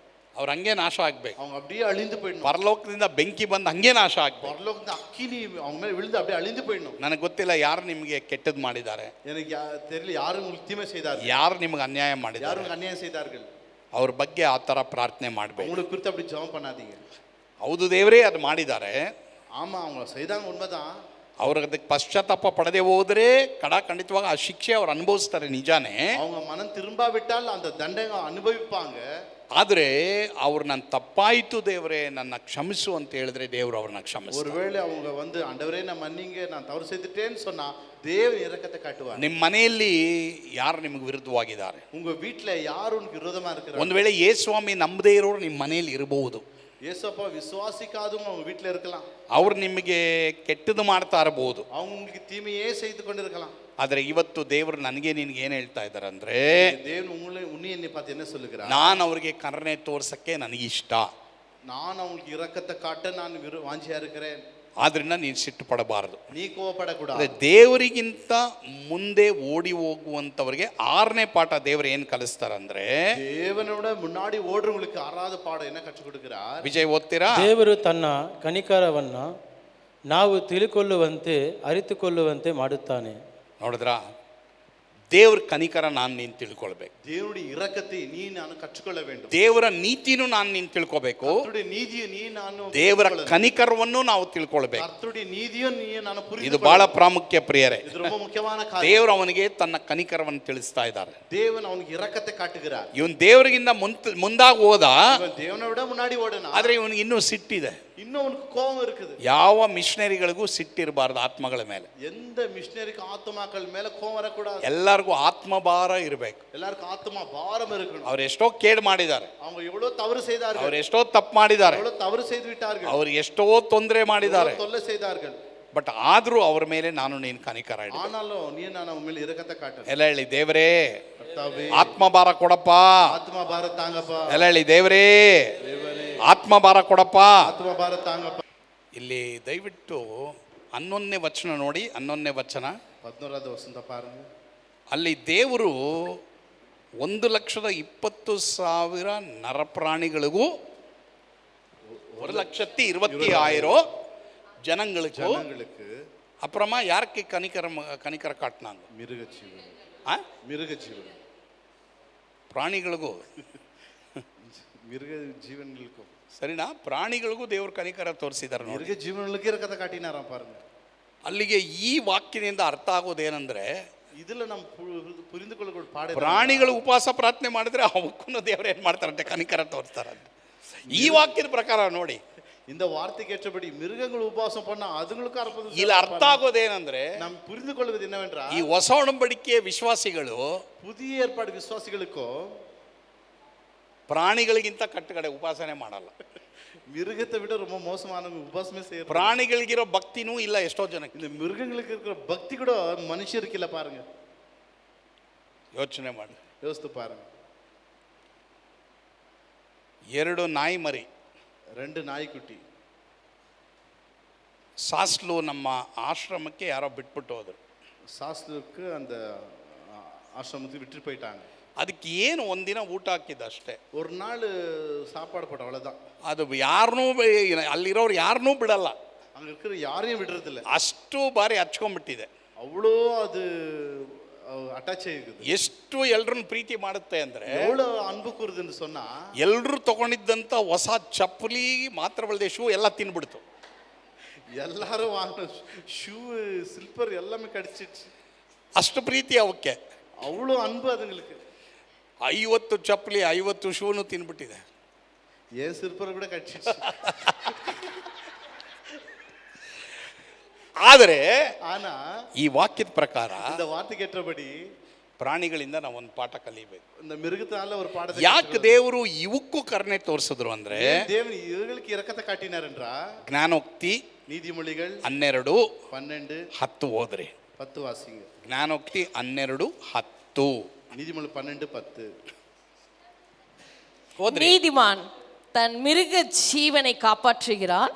ಅವ್ರು ಹಂಗೆ ನಾಶ ಆಗ್ಬೇಕು, அவங்க அப்படியே அழிந்து போயிடணும், ಪರಲೋಕದಿಂದ ಬೆಂಕಿ ಬಂದು ಹಂಗೆ ನಾಶ ಆಗ್ಬೇಕು. பரலோகத்துல அக்கினி அவங்க மேல விழுந்து அப்படியே அழிந்து போயிடணும். ನನಗೆ ಗೊತ್ತಿಲ್ಲ ಯಾರು ನಿಮಗೆ ಕೆಟ್ಟದ್ದು ಮಾಡಿದ್ದಾರೆ, எனக்கு தெரியல யாரும் உங்களுக்கு தீமை செய்தார்கள், ಯಾರು ನಿಮಗೆ ಅನ್ಯಾಯ யாரும் ಮಾಡಿದ್ದಾರೆ. உங்களுக்கு அநியாயம் செய்தார்கள். ಅವ್ರ ಬಗ್ಗೆ ಆ ಥರ ಪ್ರಾರ್ಥನೆ ಮಾಡಬೇಕು. அவங்களுக்கு குறித்து அப்படி ஜெபம் பண்ணாதீங்க. ಹೌದು, ದೇವರೇ ಅದು ಮಾಡಿದ್ದಾರೆ, ஆமா அவங்க செய்தாங்க, உண்மைதான். ಅವ್ರಿಗೆ ಅದಕ್ಕೆ ಪಶ್ಚಾತ್ತಾಪ ಪಡದೆ ಹೋದ್ರೆ ಖಂಡಿತವಾಗ ಆ ಶಿಕ್ಷೆ ಅವ್ರು ಅನುಭವಿಸ್ತಾರೆ, ನಿಜಾನೇ. அவங்க மனம் திரும்பாவிட்டால் அந்த தண்டனை அனுபவிப்பாங்க. ಆದರೆ ಅವ್ರು ನನ್ನ ತಪ್ಪಾಯಿತು ದೇವರೇ ನನ್ನ ಕ್ಷಮಿಸು ಅಂತ ಹೇಳಿದ್ರೆ ದೇವರು ಅವ್ರನ್ನ ಕ್ಷಮಿಸ್ತಾರೆ. ஒருவேளை அவங்க வந்து ஆண்டவரே நான் மன்னிங்க, நான் தவறு செய்துட்டேன்னு சொன்னா தேவன் இரக்கத்தை காட்டுவார். ನಿಮ್ಮ ಮನೆಯಲ್ಲಿ ಯಾರು ನಿಮಗೆ ವಿರುದ್ಧವಾಗಿದ್ದಾರೆ, உங்க வீட்டுல யார் உனக்கு விரோதமா இருக்கிறாங்க? ಒಂದು ವೇಳೆ ಯೇಸುಸ್ವಾಮಿ ನಂಬದೇ ಇರೋರು ನಿಮ್ಮ ಮನೆಯಲ್ಲಿ ಇರಬಹುದು. ஏசப்பா விசுவாசிக்காதவங்க அவங்க வீட்டுல இருக்கலாம். ಅವ್ರು ನಿಮಗೆ ಕೆಟ್ಟದ್ದು ಮಾಡ್ತಾ ಇರಬಹುದು, அவங்க உங்களுக்கு தீமையே செய்து கொண்டிருக்கலாம். ಆದರೆ ಇವತ್ತು ದೇವರು ನನಗೆ ನಿನಗೆ ಏನು ಹೇಳ್ತಾ ಇದ್ದಾರೆ ಅಂದ್ರೆ, தேவன் உன்னை என்னை பார்த்து என்ன சொல்லுகிறார்? ನಾನು ಅವ್ರಿಗೆ ಕರುಣೆ ತೋರ್ಸಕ್ಕೆ ನನಗಿಷ್ಟ, நான் அவங்களுக்கு இரக்கத்தை காட்ட நான் வாஞ்சியா இருக்கிறேன். ಆದ್ರಿಂದ ನೀನು ಸಿಟ್ಟು ಪಡಬಾರದು. நீ கோவப்படக்கூடாது. ಅದೇ ದೇವರಿಗಿಂತ ಮುಂದೆ ಓಡಿ ಹೋಗುವಂಥವ್ರಿಗೆ 6ನೇ ಪಾಠ ದೇವರು ಏನು ಕಲಿಸ್ತಾರಂದ್ರೆ, தேவனோட முன்னாடி ஓடுறவங்களுக்கு 6வது பாடம் என்ன கற்றுக் கொடுக்கிறார்? ವಿಜಯ್ ಓದ್ತೀರಾ? ದೇವರು ತನ್ನ ಕನಿಕರವನ್ನ ನಾವು ತಿಳಿಕೊಳ್ಳುವಂತೆ ಅರಿತುಕೊಳ್ಳುವಂತೆ ಮಾಡುತ್ತಾನೆ. ನೋಡಿದ್ರಾ, ದೇವ್ರ ಕನಿಕರ ನೀನು ತಿಳ್ಕೊಳ್ಬೇಕು. தேவனுடைய இரக்கத்தை நீ நான் கற்றுக்கொள்ள வேண்டும். ದೇವರ ನೀತಿನೂ ನೀನು ತಿಳ್ಕೊಬೇಕು. கர்த்தருடைய நீதியை நீ ನಾನು ದೇವರ ಕನಿಕರವನ್ನು ನಾವು ತಿಳ್ಕೊಳ್ಬೇಕು. கர்த்தருடைய நீதியை ನೀ ನಾನು ಇದು ಬಹಳ ಪ್ರಾಮುಖ್ಯ ಪ್ರಿಯರೇ. இது ரொம்ப முக்கியமான காரியம். ದೇವರು ಅವನಿಗೆ ತನ್ನ ಕನಿಕರವನ್ನು ತಿಳಿಸ್ತಾ ಇದ್ದಾರೆ. தேவன் அவனுக்கு இரக்கத்தை காட்டுகிறார். ಇವನು ದೇವರಿಗಿಂತ ಮುಂದಾಗಿ ಹೋದ, இவன் தேவனை விட முன்னாடி ஓடுனா, ಆದ್ರೆ ಇವನಿಗೆ ಇನ್ನೂ ಸಿಟ್ಟಿದೆ. இன்னும் அவனுக்கு கோபம் இருக்குது. ಯಾವ ಮಿಷನರಿಗಳಿಗೂ ಸಿಟ್ಟಿರಬಾರ್ದು ಆತ್ಮಗಳ ಮೇಲೆ. எந்த மிஷனரிக்கு ஆத்துமாக்கள் மேல கோபம் வரக்கூடாது. ಎಲ್ಲರಿಗೂ ಆತ್ಮಭಾರ ಇರಬೇಕು. எல்லாருக்கும் ஆத்துமா பாரம் இருக்கணும். ಅವ್ರು ಎಷ್ಟೋ ಕೇಡು ಮಾಡಿದ್ದಾರೆ, அவங்க எவ்வளவு தவறு செய்தார்கள், ಅವ್ರು ಎಷ್ಟೋ ತಪ್ಪು ಮಾಡಿದ್ದಾರೆ, எவ்வளவு தவறு செய்து விட்டார்கள், ಅವ್ರು ಎಷ್ಟೋ ತೊಂದರೆ ಮಾಡಿದ್ದಾರೆ. எவ்வளவு தொல்லை செய்தார்கள். ಬಟ್ ಆದ್ರೂ ಅವ್ರ ಮೇಲೆ ನಾನು ನೀನು ಕನಿಕರ ಇಡು. ஆனாலும் நீ நான் அவன் மேல இரக்கத்தை காட்டு. ಎಲ್ಲ ಹೇಳಿ, ದೇವರೇ கர்த்தாவே ಆತ್ಮಭಾರ ಕೊಡಪ್ಪ. ஆத்மா பாரம் தாங்கப்பா. ಎಲ್ಲ ಹೇಳಿ, ದೇವರೇ ಆತ್ಮಭಾರ ಕೊಡಪ್ಪ. ஆத்மா பாரம் தாங்கப்பா. ಇಲ್ಲಿ ದಯವಿಟ್ಟು 11ನೇ ವಚನ ನೋಡಿ. 11ನೇ ವಚನ 11வது வசனத்தை பாருங்க. ಅಲ್ಲಿ ದೇವರು 1,20,000 ನರಪ್ರಾಣಿಗಳಿಗೂ 1,20,000 ಜನங்களுக்கு அப்புறமா யாருக்கு கனிக்கர காட்டினாங்க? மிருக ஜீவன். மிருக ஜீவன் ಪ್ರಾಣಿಗಳಿಗೂ மிருக ஜீவன்களுக்கும் ಸರಿನಾ? ಪ್ರಾಣಿಗಳಿಗೂ ದೇವರು ಕನಿಕರ ತೋರಿಸಿದ್ದಾರೆ ನೋಡಿ. மிருக ஜீவன்களுக்கு இரக்கத்தை காட்டினாராம் பாருங்க. ಅಲ್ಲಿಗೆ ಈ ವಾಕ್ಯದಿಂದ ಅರ್ಥ ಆಗೋದೇನೆಂದ್ರೆ, இதுல நம்ம புரிந்து கொள்ள பாட ಪ್ರಾಣಿಗಳು ಉಪವಾಸ ಪ್ರಾರ್ಥನೆ ಮಾಡಿದ್ರೆ ಅವಕ್ಕೂ ದೇವರು ಏನ್ ಮಾಡ್ತಾರಂತೆ, ಕನಿಕರ ತೋರಿಸ್ತಾರಂತೆ. ಈ ವಾಕ್ಯದ ಪ್ರಕಾರ ನೋಡಿ, இந்த வார்த்தைக்கு ஏற்றபடி மிருகங்கள் உபவாசம் பண்ணா அதுங்களுக்கு அற்புதம். ಇಲ್ಲಿ ಅರ್ಥ ಆಗೋದೇನೆಂದ್ರೆ, நாம் புரிந்து கொள்வது என்னவென்றால், ಈ ಹೊಸ ಒಡಂಬಡಿಕೆಯ ವಿಶ್ವಾಸಿಗಳು புதிய ஏற்பாடு விசுவாசிகளுக்கும் ಪ್ರಾಣಿಗಳಿಗಿಂತ ಕಟ್ಟುಕಡೆ ಉಪಾಸನೆ ಮಾಡಲ್ಲ. மிருகத்தை விட ரொம்ப மோசமான உபாசமே செய்யறது. ಪ್ರಾಣಿಗಳಿಗಿರೋ ಭಕ್ತಿನೂ ಇಲ್ಲ ಎಷ್ಟೋ ಜನಕ್ಕೆ. இந்த மிருகங்களுக்கு இருக்கிற பக்தி கூட மனுஷருக்கு இல்ல பாருங்க. ಯೋಚನೆ ಮಾಡಿ, யோசித்து பாருங்க. 2 ನಾಯಿ ಮರಿ, 2 நாய்க்குட்டி ಸಾಸ್ಲು ನಮ್ಮ ಆಶ್ರಮಕ್ಕೆ ಯಾರೋ ಬಿಟ್ಬಿಟ್ಟು ಹೋದ್ರು. சாஸ்திரத்துக்கு அந்த ஆசிரமத்துக்கு விட்டு போயிட்டாங்க. ಅದಕ್ಕೆ ಏನು ಒಂದಿನ ಊಟ ಹಾಕಿದ್ದ ಅಷ್ಟೇ. ஒரு நாள் சாப்பாடு போட்ட அவ்வளவுதான். ಅದು ಯಾರನ್ನೂ ಅಲ್ಲಿರೋರು ಯಾರನ್ನೂ ಬಿಡಲ್ಲ, அங்க இருக்கிற யாரையும் விடுறதில்ல. ಅಷ್ಟು ಬಾರಿ ಹಚ್ಕೊಂಡ್ಬಿಟ್ಟಿದೆ. அவ்வளோ அது ಅಟ್ಯಾಚ್ ಆಗಿದೆ. ಎಷ್ಟು ಎಲ್ರನ್ನ ಪ್ರೀತಿ ಮಾಡುತ್ತೆ ಅಂದ್ರೆ, எவ்வளவு அன்பு கூறுதுன்னு சொன்னா, ಎಲ್ರು ತಗೊಂಡಿದ್ದಂತ ಹೊಸ ಚಪ್ಪಲಿ ಮಾತ್ರವಲ್ಲದೆ ಶೂ ಎಲ್ಲ ತಿನ್ಬಿಡ್ತು. எல்லாரும் வாங்கின ஷூ சில்பர் எல்லாமே கடிச்சிடுச்சு. ಅಷ್ಟು ಪ್ರೀತಿ ಅವಕ್ಕೆ, அவ்வளோ அன்பு அதுங்களுக்கு. 50 ಚಪ್ಪಲಿ 50 ಶೂನು ತಿನ್ಬಿಟ್ಟಿದೆ. ஏன் சில்பர் கூட கடிச்சிடுச்சு. ಆದರೆ ஆனா ಈ ವಾಕ್ಯದ ಪ್ರಕಾರ இந்த வார்த்தைக்கு ஏற்றபடி ಪ್ರಾಣಿಗಳಿಂದ ನಾವೊಂದು ಪಾಠ ಕಲಿಬೇಕು. இந்த மிருகத்தால ஒரு பாடத்தை ಯಾಕೆ ದೇವರು ಇವಕ್ಕೂ ಕರುಣೆ ತೋರಿಸಿದ್ರು ಅಂದ್ರೆ, தேவன் இவர்களுக்கு இரக்கத்தை காட்டினார் என்றா, ಜ್ಞಾನೋಕ್ತಿ நீதிமொழிகள் 12 12 10 ಓದ್ರಿ. 10 வாசிங்க. ಜ್ಞಾನೋಕ್ತಿ 12 10 நீதிமொழி 12 10 ಓದ್ರಿ. நீதிமான் தன் மிருக ஜீவனை காப்பாற்றுகிறான்,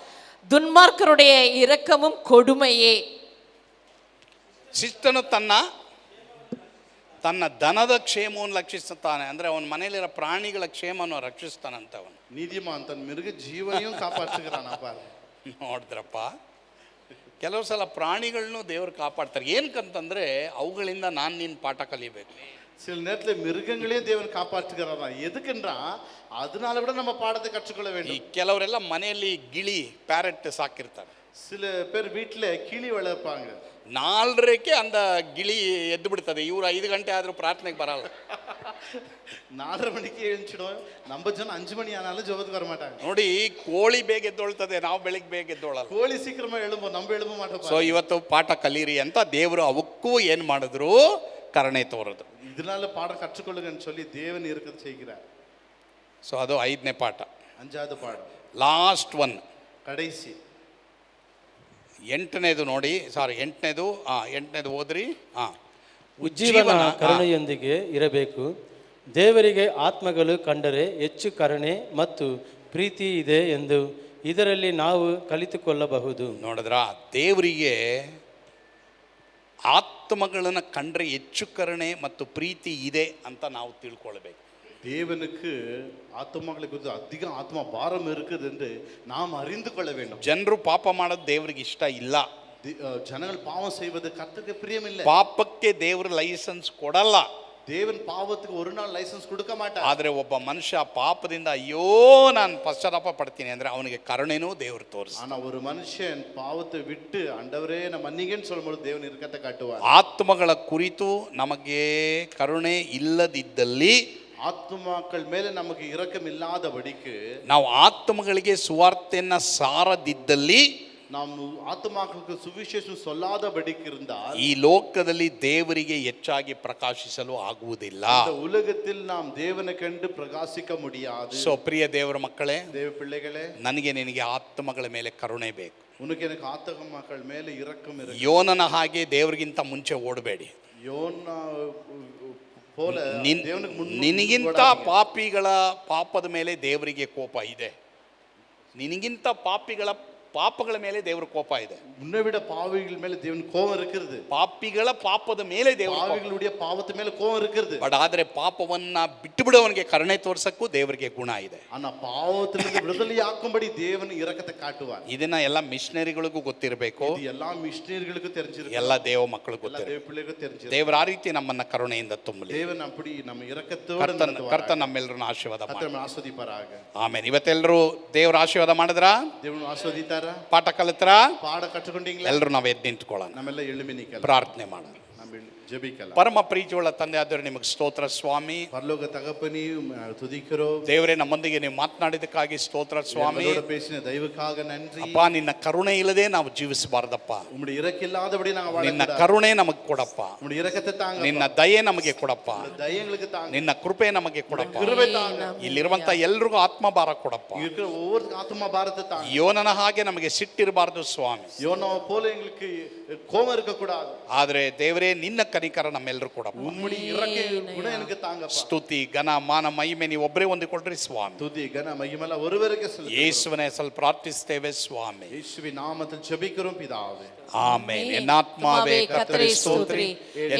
துன்மார்க்கருடைய இரக்கமும் கொடுமையே. ಶಿಸ್ತನು ತನ್ನ ದನದ ಕ್ಷೇಮವನ್ನು ರಕ್ಷಿಸುತ್ತಾನೆ. ಅಂದ್ರೆ ಅವನ ಮನೆಯಲ್ಲಿರೋ ಪ್ರಾಣಿಗಳ ಕ್ಷೇಮವನ್ನು ರಕ್ಷಿಸ್ತಾನಂತ ಅವನು. நீதிமான் தன் மிருக ஜீவனையும் காப்பாற்றுகிறானா பாரு. ನೋಡಿದ್ರಪ್ಪ, ಕೆಲವು ಸಲ ಪ್ರಾಣಿಗಳನ್ನೂ ದೇವರು ಕಾಪಾಡ್ತಾರೆ. ಏನಕ್ಕಂತಂದ್ರೆ ಅವುಗಳಿಂದ ನಾನು ನೀನು ಪಾಠ ಕಲಿಬೇಕು. சில நேரத்தில் மிருகங்களையும் தேவன் காப்பாற்றுகிறாரா. எதுக்குன்றா, அதனால விட நம்ம பாடத்தை கற்றுக்கொள்ள ಈ வேண்டும். ಕೆಲವರೆಲ್ಲ ಮನೆಯಲ್ಲಿ ಗಿಳಿ ಪ್ಯಾರೆಟ್ ಸಾಕಿರ್ತಾರೆ. சில பேர் வீட்டில் கிளி வளர்ப்பாங்க. 4:30ಕ್ಕೆ அந்த ಗಿಳಿ ಎದ್ದು ಬಿಡ್ತದೆ. ಇವ್ರು 5 ಗಂಟೆ ಆದರೂ ಪ್ರಾರ್ಥನೆಗೆ ಬರಲ್ಲ. 4:30 மணிக்கு எழுந்துடும். நம்ம ಜನ 5 மணி ஆனாலும் ஜெபத்துக்கு வர மாட்டாங்க. ನೋಡಿ, ಕೋಳಿ ಬೇಗ ಎದ್ದೊಳ್ತದೆ, ನಾವು ಬೆಳಿಗ್ಗೆ ಬೇಗ ಎದ್ದೊಳಲ್ಲ. கோழி சீக்கிரமா எழும்பும், நம்ம எழும்ப மாட்டோம். ಸೊ ಇವತ್ತು ಪಾಠ ಕಲೀರಿ ಅಂತ ದೇವರು ಅವಕ್ಕೂ ಏನು ಮಾಡಿದ್ರು, ಕರುಣೆ ತೋರಿದ್ರು. இதனால பாடம் கற்றுக்கொள்ளுங்கன்னு சொல்லி தேவன் இருக்கிறது செய்கிறார். ಸೊ ಅದು 5ನೇ ಪಾಠ. 5வது பாடம், ಲಾಸ್ಟ್ ಒನ್, கடைசி 8ನೇದು ನೋಡಿ. ಸಾರಿ 8ನೇದು ಓದ್ರಿ. ಉಜ್ಜೀವನ ಕರುಣೆಯೊಂದಿಗೆ ಇರಬೇಕು. ದೇವರಿಗೆ ಆತ್ಮಗಳು ಕಂಡರೆ ಹೆಚ್ಚು ಕರುಣೆ ಮತ್ತು ಪ್ರೀತಿ ಇದೆ ಎಂದು ಇದರಲ್ಲಿ ನಾವು ಕಲಿತುಕೊಳ್ಳಬಹುದು. ನೋಡಿದ್ರ, ದೇವರಿಗೆ ಆತ್ಮಗಳನ್ನು ಕಂಡ್ರೆ ಹೆಚ್ಚು ಕರುಣೆ ಮತ್ತು ಪ್ರೀತಿ ಇದೆ ಅಂತ ನಾವು ತಿಳ್ಕೊಳ್ಬೇಕು. தேவனுக்கு ஆத்மாக்களை குறித்து அதிக ஆத்மா பாரம் இருக்குது என்று நாம் அறிந்து கொள்ள வேண்டும். ಜನರು ಪಾಪ ಮಾಡೋದು ದೇವರಿಗೆ ಇಷ್ಟ ಇಲ್ಲ. ಜನಗಳು பாவம் செய்வது கர்த்தருக்கு பிரியமில்லை. ಪಾಪಕ್ಕೆ ದೇವರು ಲೈಸೆನ್ಸ್ ಕೊಡಲ್ಲ. தேவன் பாவத்துக்கு ஒரு நாள் லைசென்ஸ் கொடுக்க மாட்டார். ಆದರೆ ಒಬ್ಬ ಮನುಷ್ಯ ಪಾಪದಿಂದ ಅಯ್ಯೋ ನಾನು ಪಶ್ಚಾತ್ತಾಪ ಪಡ್ತೀನಿ ಅಂದ್ರೆ ಅವನಿಗೆ ಕರುಣೆನೂ ದೇವರು ತೋರಿಸ್ತಾನೆ. ஆனா ஒரு மனுஷன் பாவத்தை விட்டு ஆண்டவரே நான் மன்னிங்கன்னு சொல்லும்போது தேவன் இரக்கத்தை காட்டுவார். ಆತ್ಮಗಳ ಕುರಿತು ನಮಗೆ ಕರುಣೆ ಇಲ್ಲದಿದ್ದಲ್ಲಿ, ஆத்துமாக்கள் ಮೇಲೆ ನಮಗೆ இரக்கம் ಇಲ್ಲದಬಡಿಕೆ, ನಾವು ಆತ್ಮಗಳಿಗೆ ಸುವಾರ್ತೆಯನ್ನ ಸಾರದಿದ್ದಲ್ಲಿ, ನಾವು ಆತ್ಮಗಳಿಗೆ ಸುವಿಶೇಷ சொல்லாதபடிக்கு இருந்தால் ಈ ಲೋಕದಲ್ಲಿ ದೇವರಿಗೆ ಹೆಚ್ಚಾಗಿ ಪ್ರಕಾಶಿಸಲು ಆಗುವುದಿಲ್ಲ. இந்த உலகத்தில் நாம் தேவனை கண்டு பிரகாசிக்க முடியாது. ಸೊ ಪ್ರಿಯ ದೇವರ ಮಕ್ಕಳೇ, தேவ பிள்ளைகளே, ನನಗೆ ನಿನಗೆ ಆತ್ಮಗಳ ಮೇಲೆ ಕರುಣೆ ಬೇಕು. உனக்கு எனக்கு ஆத்துமாக்கள் ಮೇಲೆ இரக்கம் இருக்கு. ಯೋನನ ಹಾಗೆ ದೇವರಿಗಿಂತ ಮುಂಚೆ ಓಡಬೇಡಿ. யோனா போல தேவனுக்கு முன் ನಿನಗಿಂತ ಪಾಪಿಗಳ ಪಾಪದ ಮೇಲೆ ದೇವರಿಗೆ ಕೋಪ ಇದೆ. ನಿನಗಿಂತ ಪಾಪಗಳ ಮೇಲೆ ದೇವರ ಕೋಪ ಇದೆ. உன்னை விட பாவிகள் மேல தேவன் கோபம் இருக்கிறது. ಪಾಪಿಗಳ ಪಾಪದ ಮೇಲೆ ದೇವರ பாவிகளுடைய பாவத்து மேல கோபம் இருக்கிறது. ಬಟ್ ಆದ್ರೆ ಪಾಪವನ್ನ ಬಿಟ್ಟು ಬಿಡೋವನಿಗೆ ಕರುಣೆ ತೋರ್ಸಕ್ಕೂ ದೇವರಿಗೆ ಗುಣ ಇದೆ. ஆனா பாவத்திலிருந்து விடுதலையாக்கும்படி தேவன் இரக்கத்தை காட்டுவார். ಇದನ್ನ ಎಲ್ಲ ಮಿಷನರಿಗಳಿಗೂ ಗೊತ್ತಿರಬೇಕು, இது எல்லா மிஷனரிகளுக்கும் தெரிஞ்சிருக்கு, ಎಲ್ಲ ದೇವ ಮಕ್ಕಳಿಗೂ எல்லா ಗೊತ್ತಿರಬೇಕು. தேவ பிள்ளைகளுக்கும் தெரிஞ்சிருக்கு. ದೇವರ ಆ ರೀತಿ ನಮ್ಮನ್ನ ಕರುಣೆಯಿಂದ ತುಂಬಲಿ. தேவன் அப்படி நம்ம இரக்கத்தோடு ಕರ್ತ ನಮ್ಮೆಲ್ಲರನ್ನ ಆಶೀರ್ವಾದ ಮಾಡಿ. கர்த்தர் ஆஸ்வதிப்பாராக. ಆಮೇಲೆ ಇವತ್ತೆಲ್ಲರೂ ದೇವರ ಆಶೀರ್ವಾದ ಮಾಡಿದ್ರ, தேவன் ஆஸ்வதித்தாரா, ಪಾಠ ಕಲಿತ್ರ, பாட கற்றுக்கொண்டீங்களா? ಎಲ್ಲರೂ ನಾವು ಎದ್ದು ನಿಂತ್ಕೊಳ್ಳೋಣ, நம்மெல்லாம் எழும்பி நிக்கலாம், ಪ್ರಾರ್ಥನೆ ಮಾಡೋಣ. நம்ம ஜெபிக்கலாம். ಪರಮ ಪ್ರೀತಿಯುಳ್ಳ ತಂದೆ ಆದರೂ ನಿಮಗೆ ಸ್ತೋತ್ರ ಸ್ವಾಮಿ. பரலோக தகப்பனே துதிக்கிறோம். ದೇವರೇ, ನಮ್ಮೊಂದಿಗೆ ನೀವು ಮಾತನಾಡಿದಕ್ಕಾಗಿ ಸ್ತೋತ್ರ ಸ್ವಾಮಿ. நம்மளோட பேசின ದೈವಕ್ಕಾக ನನ್ರಿ. ಅಪ್ಪ, ನಿನ್ನ ಕರುಣೆ ಇಲ್ಲದೆ ನಾವು ಜೀವಿಸಬಾರ್ದಪ್ಪ. உம்முடைய இரக்கம் இல்லாதபடி நாங்க ನಿನ್ನ வாழக்கூடாது. ಕರುಣೆ ನಮಗೆ ಕೊಡಪ್ಪ. உம்முடைய இரக்கத்தை தாங்க. ನಿನ್ನ ದಯೆ ನಮಗೆ ಕೊಡಪ್ಪ. ದಯೆங்களுக்கு தாங்க. ನಿನ್ನ ಕೃಪೆ ನಮಗೆ ಕೊಡಪ್ಪ. கிருபை தாங்க. ಇಲ್ಲಿರುವಂತ ಎಲ್ರಿಗೂ ಆತ್ಮಭಾರ ಕೊಡಪ್ಪ. இருக்கிற ஒவ்வொரு ஆத்மா பாரத்தை தாங்க. ಯೋನನ ಹಾಗೆ ನಮಗೆ ಸಿಟ್ಟಿರಬಾರ್ದು ಸ್ವಾಮಿ. யோனாவை போல எங்களுக்கு கோபம் இருக்க கூடாது. ಆದ್ರೆ ದೇವರೇ, ನಿನ್ನ ಕನಿಕರ ನಮ್ಮೆಲ್ಲರೂ ಕೊಡಪ್ಪ. உம்முடைய இரக்க குணம் எனக்கு தாங்க. ಸ್ತುತಿ, ಘನ, ಮಾನ, ಮಹಿಮೆ ನೀವು ಒಬ್ಬರೇ ಹೊಂದಿಕೊಳ್ಳ್ರಿ ಸ್ವಾಮಿ. துதி கன மகிமைல ஒருவருக்கு செலுத்துகிறோம். ಯೇಸುವಿನ ಹೆಸರಲ್ಲಿ ಪ್ರಾರ್ಥಿಸ್ತೇವೆ ಸ್ವಾಮಿ. இயேசுவின் நாமத்தில் ஜெபிக்கிறோம் பிதாவே. ಆಮೆನ್. ಎನ್ನಾತ್ಮಾವೇ ಕರ್ತரை ಸ್ತೋತ್ರಿ,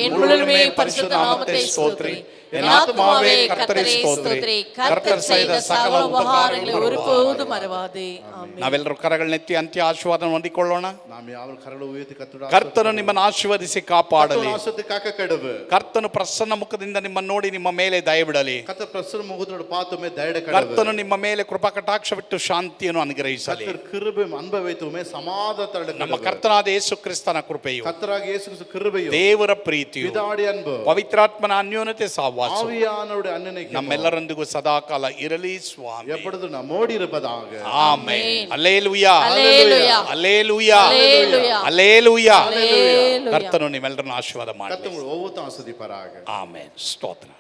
என் முழுமே பரிசுத்த நாமத்தை ஸ்தோத்ரி. என் ஆத்துமாவே கர்த்தரை ஸ்தோத்ரி. கர்த்தர் செய்த சகல உபகாரங்களை ஒருபோதும் மறவாதே. ஆமென். ನಾವೆಲ್ಲರೂ ಕರಗಳನ್ನೆತ್ತಿ ಅಂತ್ಯ ಆಶೀರ್ವಾದ ಹೊಂದಿಕೊಳ್ಳೋಣ. நாம் யாவர் கரங்களை உயர்த்தி கர்த்தருடைய ಕರ್ತನು ನಿಮ್ಮನ್ನು ಆಶೀರ್ವದಿಸಿ ಕಾಪಾಡಲಿ. ஆசீர்வாதத்தை காக்க கடவு. ಕರ್ತನು ಪ್ರಸನ್ನ ಮುಖದಿಂದ ನಿಮ್ಮನ್ನು ನೋಡಿ ನಿಮ್ಮ ಮೇಲೆ ದಯವಿಡಲಿ. கர்த்தர் பிரசன்ன முகத்தோட பார்த்தோமே தயட கடவு. ಕರ್ತನು ನಿಮ್ಮ ಮೇಲೆ ಕೃಪಾ ಕಟಾಕ್ಷವಿಟ್ಟು ಶಾಂತಿಯನ್ನು ಅನುಗ್ರಹಿಸಲಿ. கர்த்தர் கிருபை அன்பை வைத்துமே சமாதானத்தோட ನಮ್ಮ ಕರ್ತನಾದ ಯೇಸು ಕ್ರಿಸ್ತನ ಕೃಪೆಯು, கர்த்தராக இயேசு கிறிஸ்து கிருபையும், ದೇವರ ಪ್ರೀತಿಯು, பிதாவுடைய அன்பு, ಪವಿತ್ರಾತ್ಮನ ಅನ್ಯೋನ್ಯತೆ ಸಹವಾಸ ஆவியானவருடைய அன்னைக்கு ನಮ್ಮೆಲ್ಲರೊಂದಿಗೂ ಸದಾಕಾಲ ಇರಲಿ ಸ್ವಾಮಿ. எப்பொழுதும் நம்மோடு இருப்பதாக. ಆಮೆನ್. ಹಲ್ಲೆಲೂಯಾ, ஹல்லேலூயா, ಹಲ್ಲೆಲೂಯಾ, ஹல்லேலூயா, ಹಲ್ಲೆಲೂಯಾ. ஹல்லேலೂயா. ಕರ್ತನು ನಿಮ್ಮೆಲ್ಲರನ್ನು ಆಶೀರ್ವಾದ ಮಾಡಿ. கர்த்தர் ஒவ்வொருத்தரும் ஆசீர்வதிப்பாராக. ಆಮೆನ್. ಸ್ತೋತ್ರ.